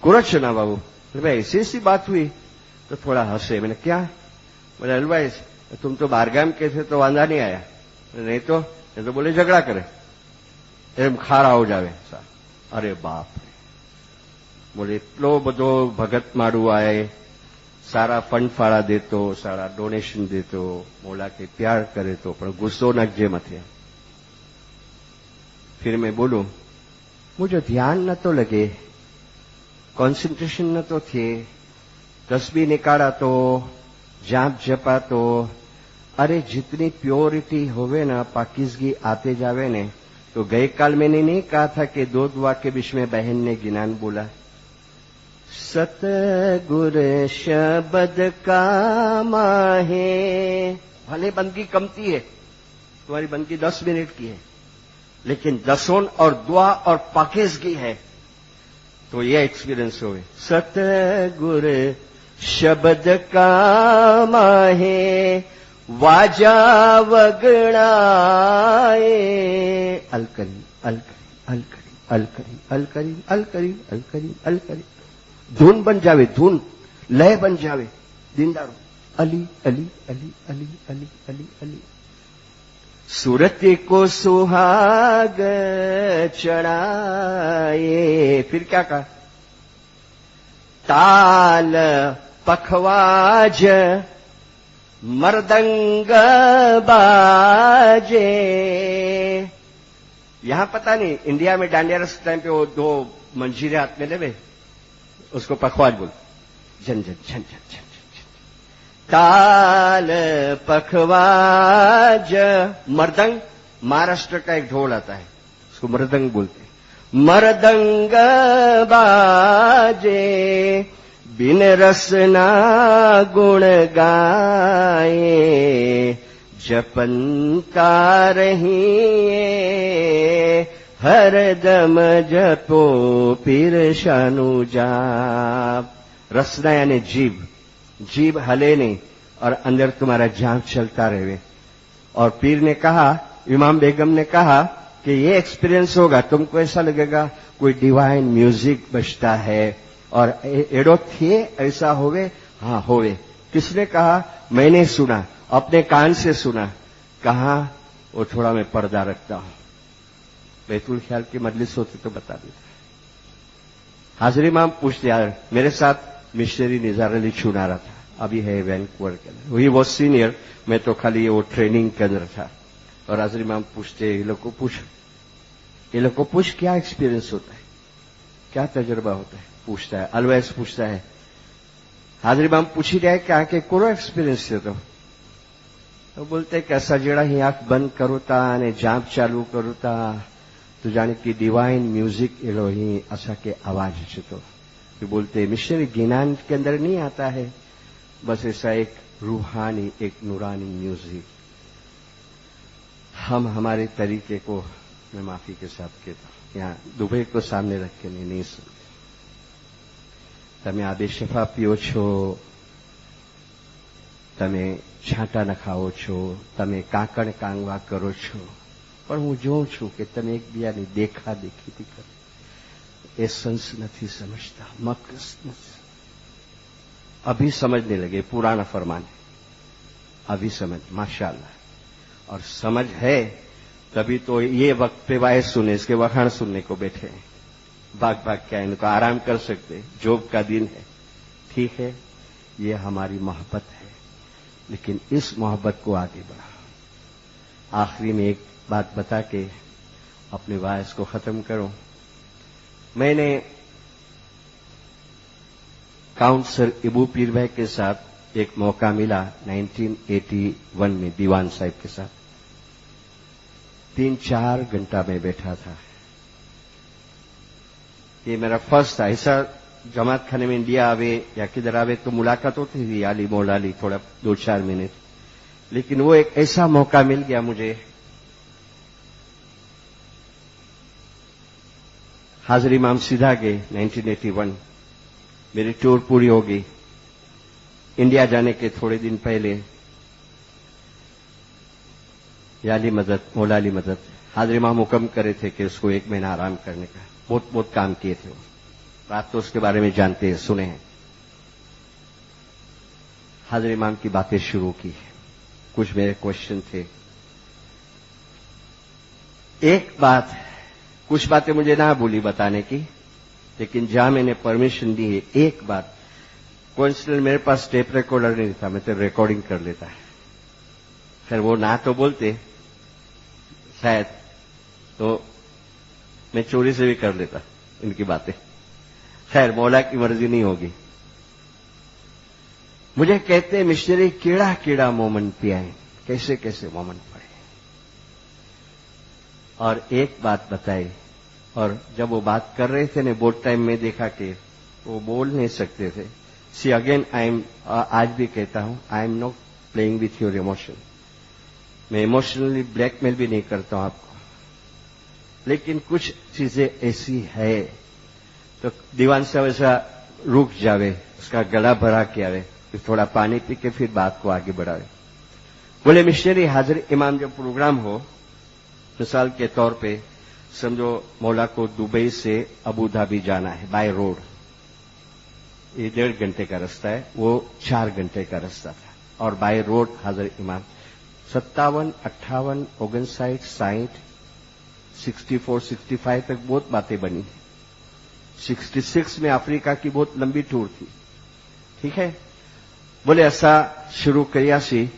कुरच ना बाबू, भाई ऐसी ऐसी बात हुई, तो थोड़ा हंसे। मैंने क्या, बोले अलवाइज तुम तो बारगाम के थे तो वांधा नहीं आया, नहीं तो ये तो बोले झगड़ा करे एम खारा हो जावे। अरे बाप रे, बोले इतलो बधो भगत माड़ू आए, सारा फंड फाड़ा देतो, सारा डोनेशन देतो, बोला के प्यार करे तो पण गुस्सो नाखजे मथे। फिर मैं बोलूं, मुझे ध्यान न तो लगे, कॉन्सेंट्रेशन न तो थे, तस्बीह निकाला तो, जाप जपा तो, अरे जितनी प्योरिटी होवे ना, पाकिजगी आते जावे ने, तो गई काल मैंने नहीं कहा था कि 2 दुआ के बीच में बहन ने गिनान बोला, सतगुर शब्द का माहे। भले बंदगी कमती है, तुम्हारी बंदगी 10 मिनट की है, लेकिन दसों और दुआ और पाकिजगी है, तो ये एक्सपीरियंस होवे। सतगुर शब्द का माहे, वाजा वगड़ाए, अल करीम अल करीम अल करीम अल करीम अल करीम अल करीम अल करीम अल करीम, धुन बन जावे, धुन लय बन जावे, दीनदारो अली अली अली अली अली अली अली। सूरत को सुहाग चढ़ाए, फिर क्या कहा, ताल पखवाज मर्दंग बाजे। यहां पता नहीं, इंडिया में डांडिया रस टाइम पे वो 2 मंजीरे हाथ में लेवे, उसको पखवाज बोल, झन झन झन झन झन झन। ताल पखवाज मर्दंग, महाराष्ट्र का एक ढोल आता है, उसको मृदंग बोलते हैं। मर्दंग बाजे, बिन रसना गुण गाए, जपनता रहिए हरदम जपो पीर शानु जाप। रसना यानी जीभ, जीभ हले नहीं और अंदर तुम्हारा जाप चलता रहे। और पीर ने कहा, इमाम बेगम ने कहा कि ये एक्सपीरियंस होगा, तुमको ऐसा लगेगा कोई डिवाइन म्यूजिक बजता है और एडो थे ऐसा होवे। हाँ होवे। किसने कहा? मैंने सुना, अपने कान से सुना। कहा? वो थोड़ा मैं पर्दा रखता हूं, बैतुल ख्याल की मजलिस होती तो बता देता। हाजरी माम पूछते, यार मेरे साथ मिशनरी निजार अली चुनारा था, अभी है वैनकूवर के अंदर, वही वो सीनियर, मैं तो खाली वो ट्रेनिंग के अंदर था। और हाजरी माम पूछते, ये लोग को पूछ क्या एक्सपीरियंस होता है, क्या तजुर्बा होता है, पूछता है। अलवैस पूछता है, हाजरी माम पूछी रहे कि आके कोरो एक्सपीरियंस है तो बोलते कि ऐसा जेड़ा ही आंख बंद करूता ने जाप चालू करूता तो जाने की डिवाइन म्यूजिक एलो ही ऐसा के आवाज है। तो बोलते मिशनरी गिनान के अंदर नहीं आता है, बस ऐसा एक रूहानी, एक नूरानी म्यूजिक। हम हमारे तरीके को, मैं माफी के साथ कहता हूं, यहाँ दुबई को सामने रख के नहीं सुनते। તમે આબે શફા પીઓ છો, તમે છાંટા નખાવો છો, તમે કાંકણ કાંગવા કરો છો, પણ હું જોઉં છું કે તમે એકબીજાની દેખાદેખીથી કરો। એસન્સ નથી સમજતા, મકસ નથી। अभी समझने लगे पुराना फरमान है, अभी समझ माशाअल्लाह। और समझ है तभी तो ये वक्त पे वाहे सुने, इसके वखाण सुनने को बैठे हैं। भाग भाग क्या इनको आराम कर सकते, जोब का दिन है, ठीक है, ये हमारी मोहब्बत है, लेकिन इस मोहब्बत को आगे बढ़ाओ। आखिरी में एक बात बता के अपने वायस को खत्म करूं। मैंने काउंसलर इबू पीर भाई के साथ एक मौका मिला 1981 में दीवान साहब के साथ 3-4 घंटा में बैठा था। ये मेरा फर्स्ट था। ऐसा जमात खाने में इंडिया आवे या किधर आवे तो मुलाकात होती थी, आली मौलाली, थोड़ा 2-4 मिनट, लेकिन वो एक ऐसा मौका मिल गया मुझे। हाजिर इमाम सीधा गए 1981, मेरी टूर पूरी हो गई। इंडिया जाने के थोड़े दिन पहले याली मदद, मौलाली मदद, हाजिर इमाम हुक्म करे थे कि उसको 1 महीना आराम करने का। बहुत बहुत काम किए थे वो, रात तो उसके बारे में जानते हैं, सुने हैं। हाजिर इमाम की बातें शुरू की, कुछ मेरे क्वेश्चन थे। एक बात, कुछ बातें मुझे ना भूली बताने की, लेकिन जहां मैंने परमिशन दी है, एक बात, कोइंसिडेंटली मेरे पास टेप रिकॉर्डर नहीं था, मैं तो रिकॉर्डिंग कर लेता है। खैर वो ना तो बोलते शायद, तो मैं चोरी से भी कर लेता इनकी बातें। खैर मौला की मर्जी नहीं होगी। मुझे कहते हैं मिशनरी कीड़ा कीड़ा मोमेंट पियाए, कैसे कैसे मोमेंट पड़े। और एक बात बताई, और जब वो बात कर रहे थे ने बोर्ड टाइम में देखा कि वो बोल नहीं सकते थे। सी अगेन आज भी कहता हूं, I am not playing with your emotion. मैं इमोशनली ब्लैकमेल भी नहीं करता हूं आपको, लेकिन कुछ चीजें ऐसी है तो दीवान साहब ऐसा रुक जावे, उसका गला भरा के आवे, फिर थोड़ा पानी पी के फिर बात को आगे बढ़ावे। बोले मिशनरी हाजिर इमाम जब प्रोग्राम हो, मिसाल के तौर पे समझो मौला को दुबई से अबू धाबी जाना है बाय रोड, ये 1.5 घंटे का रास्ता है, वो 4 घंटे का रास्ता था। और बाय रोड हाजिर इमाम 57, 58, 59, 60, 64, 65 तक बहुत बातें बनी। 66 में अफ्रीका की बहुत लंबी टूर थी, ठीक है। बोले ऐसा शुरू करिया सी,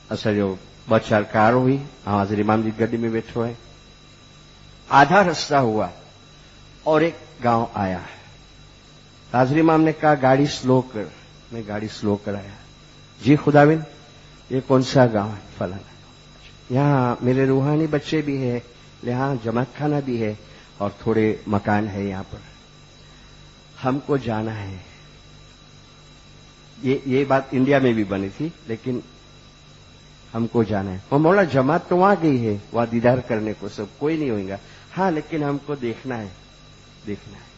ऐसा जो 2-4 कार हुई, हाजिर इमाम जी गड्डी में बैठे हुए, आधा रास्ता हुआ और एक गांव आया। हाजिर इमाम ने कहा गाड़ी स्लो कर, मैं गाड़ी स्लो कराया। जी खुदाविन, ये कौन सा गांव है? फलाना। यहाँ मेरे रूहानी बच्चे भी है, यहाँ जमात खाना भी है और थोड़े मकान है यहाँ पर, हमको जाना है। ये बात इंडिया में भी बनी थी, लेकिन हमको जाना है। और मौला जमात तो वहां गई है, वहां दीदार करने को, सब कोई नहीं होगा। हाँ, लेकिन हमको देखना है, देखना है।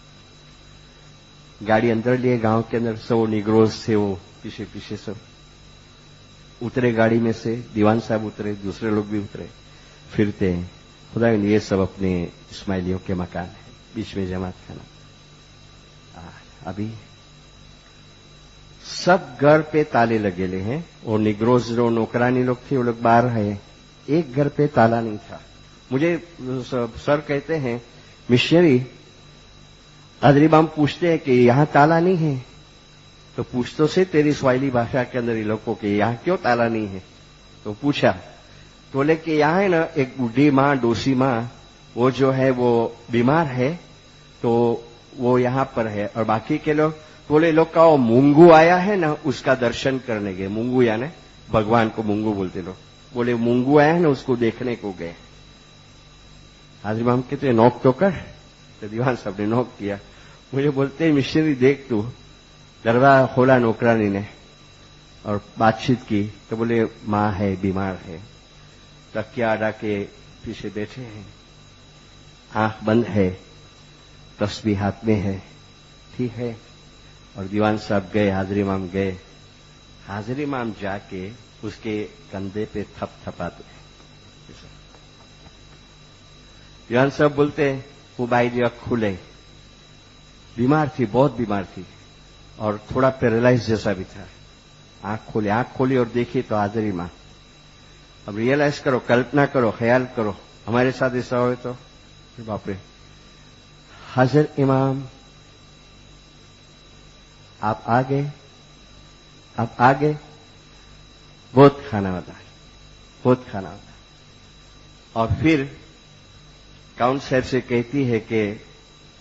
गाड़ी अंदर लिए, गांव के अंदर सब निग्रोज थे, वो पीछे पीछे सब उतरे गाड़ी में से, दीवान साहब उतरे, दूसरे लोग भी उतरे, फिरते हैं। खुदा ये सब अपने इस्माइलियों के मकान है, बीच में जमात खाना। अभी सब घर पे ताले लगेले हैं, और निग्रोज जो नौकरानी लोग थे वो लोग बाहर है, एक घर पे ताला नहीं था। मुझे सर कहते हैं मिशनरी, हाजिर इमाम पूछते हैं कि यहां ताला नहीं है, तो पूछ तो से तेरी स्वाइली भाषा के अंदर ये लोगों के यहां क्यों ताला नहीं है? तो पूछा, तो बोले कि यहां है ना एक बूढ़ी माँ, डोसी माँ, वो जो है वो बीमार है, तो वो यहां पर है, और बाकी के लोग, बोले लोग का वो मुंगू आया है ना, उसका दर्शन करने गए। मुंगू यानी भगवान को मुंगू बोलते लोग, बोले मुंगू आया है ना, उसको देखने को गए। हाजिर इमाम कहते नॉक तो कर, तो दीवान साहब ने नॉक किया। मुझे बोलते मिशनरी देख तू, दरवाजा खोला नौकरानी ने और बातचीत की, तो बोले माँ है, बीमार है, तकिया अड़ा के पीछे बैठे हैं, आंख बंद है, तस्बीह हाथ में है, ठीक है। और दीवान साहब गए, हाजिर इमाम गए, हाजिर इमाम जाके उसके कंधे पे थपथपाते। दीवान साहब बोलते वो बाई जी आंख खुले, बीमार थी, बहुत बीमार थी, और थोड़ा पैरालाइज जैसा भी था। आंख खोली और देखी तो हाजिर इमाम। अब रियलाइज करो, कल्पना करो, ख्याल करो, हमारे साथ ऐसा हो तो बाप रे। हाजिर इमाम आप आ गए, आप आ गए, बहुत खाना होता है, बहुत खाना होता है। और फिर काउंट साहब से कहती है कि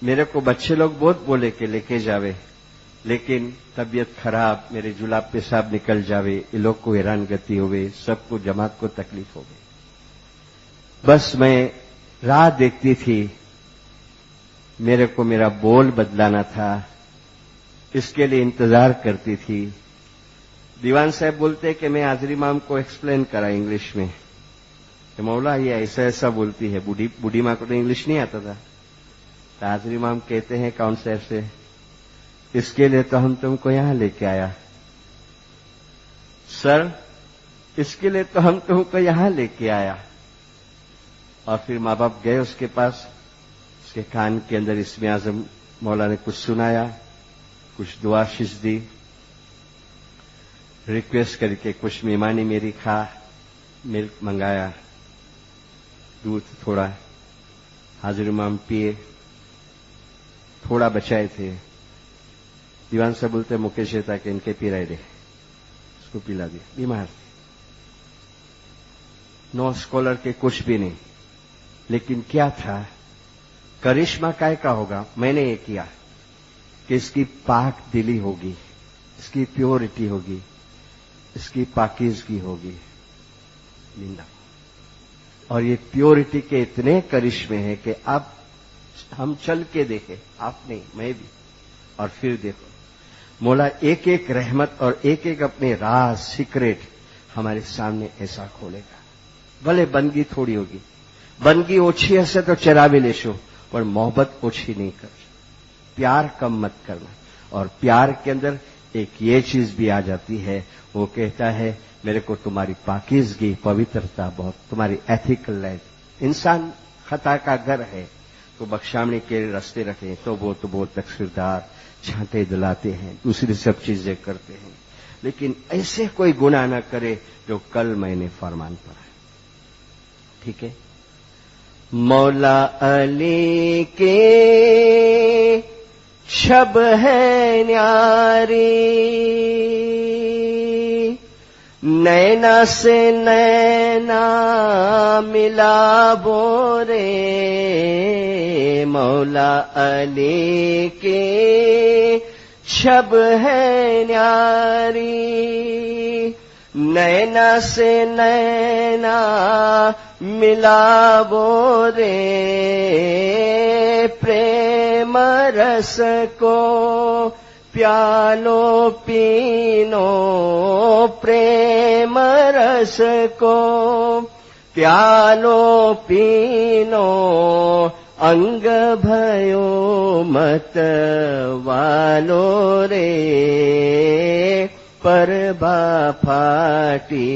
मेरे को बच्चे लोग बहुत बोले कि लेके जावे, लेकिन तबीयत खराब, मेरे जुलाब पेशाब निकल जावे, ये लोग को हैरान गति होवे, सबको जमात को तकलीफ होवे। बस मैं राह देखती थी, मेरे को मेरा बोल बदलाना था, इसके लिए इंतजार करती थी। दीवान साहब बोलते कि मैं हाजरी माम को एक्सप्लेन करा इंग्लिश में कि मौला ये ऐसा ऐसा बोलती है। बूढ़ी माँ को तो इंग्लिश नहीं आता था। तो हाजरी माम कहते हैं काउंसलर से, इसके लिए तो हम तुमको यहां लेके आया सर, इसके लिए तो हम तुमको यहां लेके आया। और फिर माँ बाप गए उसके पास, उसके कान के अंदर इसमें आजम मौला ने कुछ सुनाया, कुछ दुआ शीश दी, रिक्वेस्ट करके कुछ मेहमानी मेरी खा, मिल्क मंगाया, दूध थोड़ा, हाजिर इमाम पिए, थोड़ा बचाए थे। दीवान साहब बोलते मुकेश था कि इनके पी रहे, उसको पिला दिया। बीमार थे, नो स्कॉलर के कुछ भी नहीं, लेकिन क्या था, करिश्मा काय का होगा। मैंने ये किया कि इसकी पाक दिली होगी, इसकी प्योरिटी होगी, इसकी पाकीज़गी होगी निंदा। और ये प्योरिटी के इतने करिश्मे हैं कि अब हम चल के देखें, आप नहीं मैं भी, और फिर देखो मौला एक एक रहमत और एक एक अपने राज सीक्रेट हमारे सामने ऐसा खोलेगा। भले बंदगी थोड़ी होगी, बंदगी ओछी हसे तो चरावी लेशो, पर मोहब्बत ओछी नहीं कर, प्यार कम मत करना। और प्यार के अंदर एक ये चीज भी आ जाती है, वो कहता है मेरे को तुम्हारी पाकीज़गी, पवित्रता बहुत, तुम्हारी एथिकल लाइफ। इंसान खता का घर है तो बख्शामणी के रास्ते रखे तो बहुत तकसीरदार, छांटे दिलाते हैं, दूसरी सब चीजें करते हैं, लेकिन ऐसे कोई गुनाह न करे जो कल मैंने फरमान पढ़ा। ठीक है। मौला अली के शब है न्यारी, नैना से नैना मिला बोरे। मौला अली के शब है न्यारी, नैना से नैना मिला बोरे। प्रेम रस को प्यालो पीनो, प्रेम रस को प्यालो पीनो। अंग भयो मत वालो रे, पर बाफाटी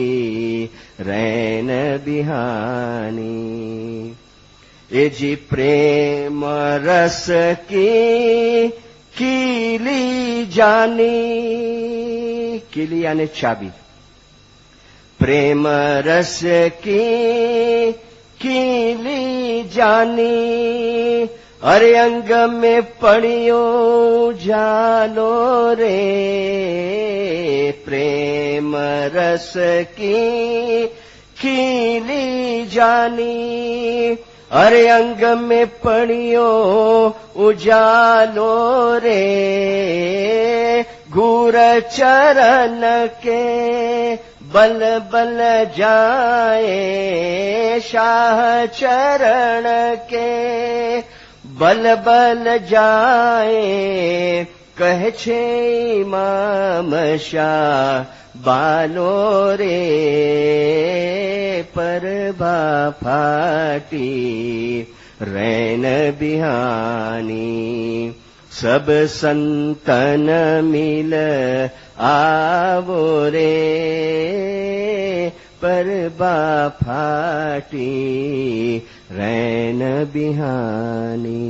रैन बिहानी। ए जी प्रेम रस की कीली जानी, कीली यानी चाबी, प्रेम रस की कीली जानी। अरे अंग में पड़ियो जालो रे, प्रेम रस की कीली जानी। अरे अंग में पड़ियो उजालो रे, घूर चरण के बल बल जाए। शाह चरण के बल बल जाए, कह छे इमाम शाह बालो रे। पर बाफाटी रैन बिहानी, सब संतन मिल आवो रे। पर बाफाटी रैन बिहानी।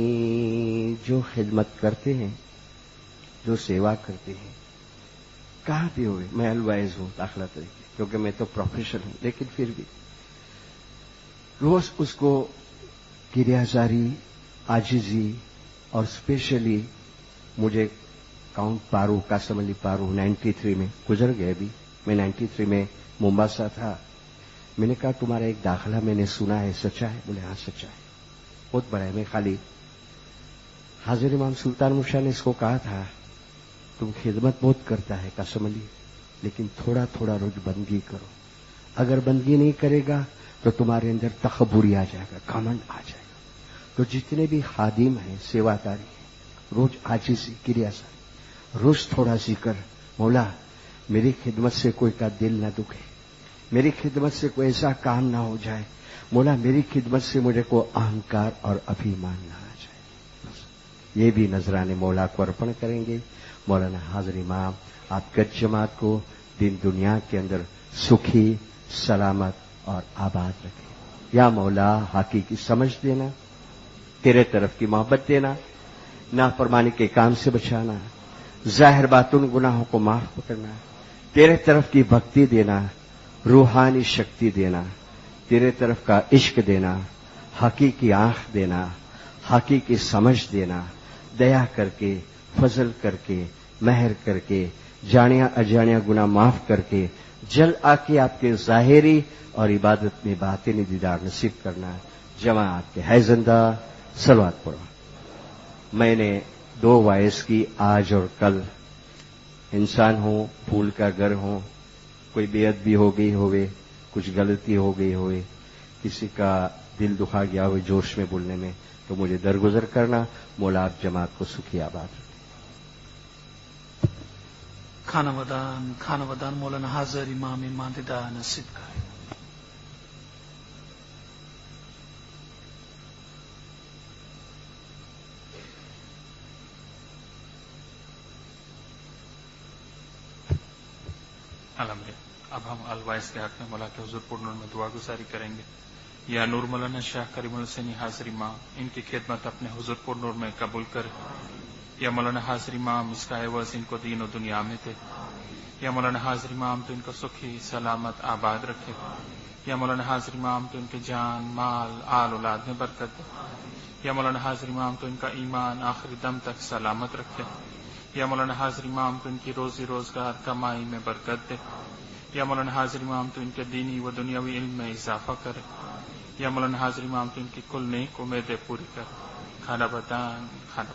जो खिदमत करते हैं, जो सेवा करते हैं, कहाँ भी हुए, मैं अलवाइज हूं दाखला तरीके, क्योंकि मैं तो प्रोफेशनल हूं, लेकिन फिर भी रोज उसको किरियाजारी, आजिजी, और स्पेशली मुझे काउंट पारू, कासमली पारू 93 में गुजर गए। भी मैं 93 में मुंबासा था। मैंने कहा तुम्हारा एक दाखला मैंने सुना है, सच्चा है? बोले हाँ सच्चा है, बहुत बड़ा है। मैं खाली हाजिर इमाम सुल्तान मुर्शद ने इसको कहा था तुम खिदमत बहुत करता है कसमली, लेकिन थोड़ा थोड़ा रोज बंदगी करो। अगर बंदगी नहीं करेगा तो तुम्हारे अंदर तकबुरी आ जाएगा, घमंड आ जाएगा। तो जितने भी खादिम हैं, सेवादारी हैं, रोज आजिज़ी क्रिया से रोज थोड़ा जिक्र, मौला मेरी खिदमत से कोई का दिल न दुखे, मेरी खिदमत से कोई ऐसा काम ना हो जाए, मौला मेरी खिदमत से मुझे को अहंकार और अभिमान ना आ जाए। ये भी नजराने मौला को अर्पण करेंगे। मौलाना हाजिर इमाम आप गज जमात को दिन दुनिया के अंदर सुखी, सलामत और आबाद रखे। या मौला हाकी की समझ देना, तेरे तरफ की मोहब्बत देना, नाफरमानी के काम से बचाना, जाहिर बातुन गुनाहों को माफ करना, तेरे तरफ की भक्ति देना, रूहानी शक्ति देना, तेरे तरफ का इश्क देना, हकीकी आंख देना, हकीकी समझ देना, दया करके, फजल करके, मेहर करके, जानिया अजानिया गुनाह माफ करके जल आके आपके जाहिरी और इबादत में बातिनी दीदार नसीब करना। जमात के है जिंदा सलवात पढ़ो। मैंने 2 वायस की, आज और कल। इंसान हो, फूल का घर हो, कोई बेअदबी हो गई होवे, कुछ गलती हो गई होवे, किसी का दिल दुखा गया हो जोश में बोलने में, तो मुझे दरगुजर करना। मौला आप जमात को सुखी आबाद। खाना वदान मौलाना हाजिर इमाम मादिदा नसीब करे। अब हम अलवाइस के हक में मौला के हुजूर पुरनूर में दुआ गुजारी करेंगे। या नूर मौलाना शाह करीमुल हुसैनी हाजिर इमाम इनकी खिदमत अपने हुजूर पुरनूर में कबूल कर। या मौलाना हाजिर इमाम इसका एवज इनको दीन और दुनिया में दे। या मौलाना हाजिर इमाम तो इनको सुखी सलामत आबाद रखे। या मौलाना हाजिर इमाम तो इनके जान माल आल औलाद में बरकत दे। या मौलाना हाजिर इमाम तो इनका ईमान आखिरी दम तक सलामत रखे। या मौलाना हाजिर इमाम तो इनकी रोजी रोजगार कमाई में बरकत दे। या मौलाना हाजिर इमाम तो इनके दीनी व दुनियावी इल्म में इजाफा करे। या मौलाना हाजिर इमाम तो इनकी कुल नेक उम्मीदें पूरी करे। खाना बतान खाना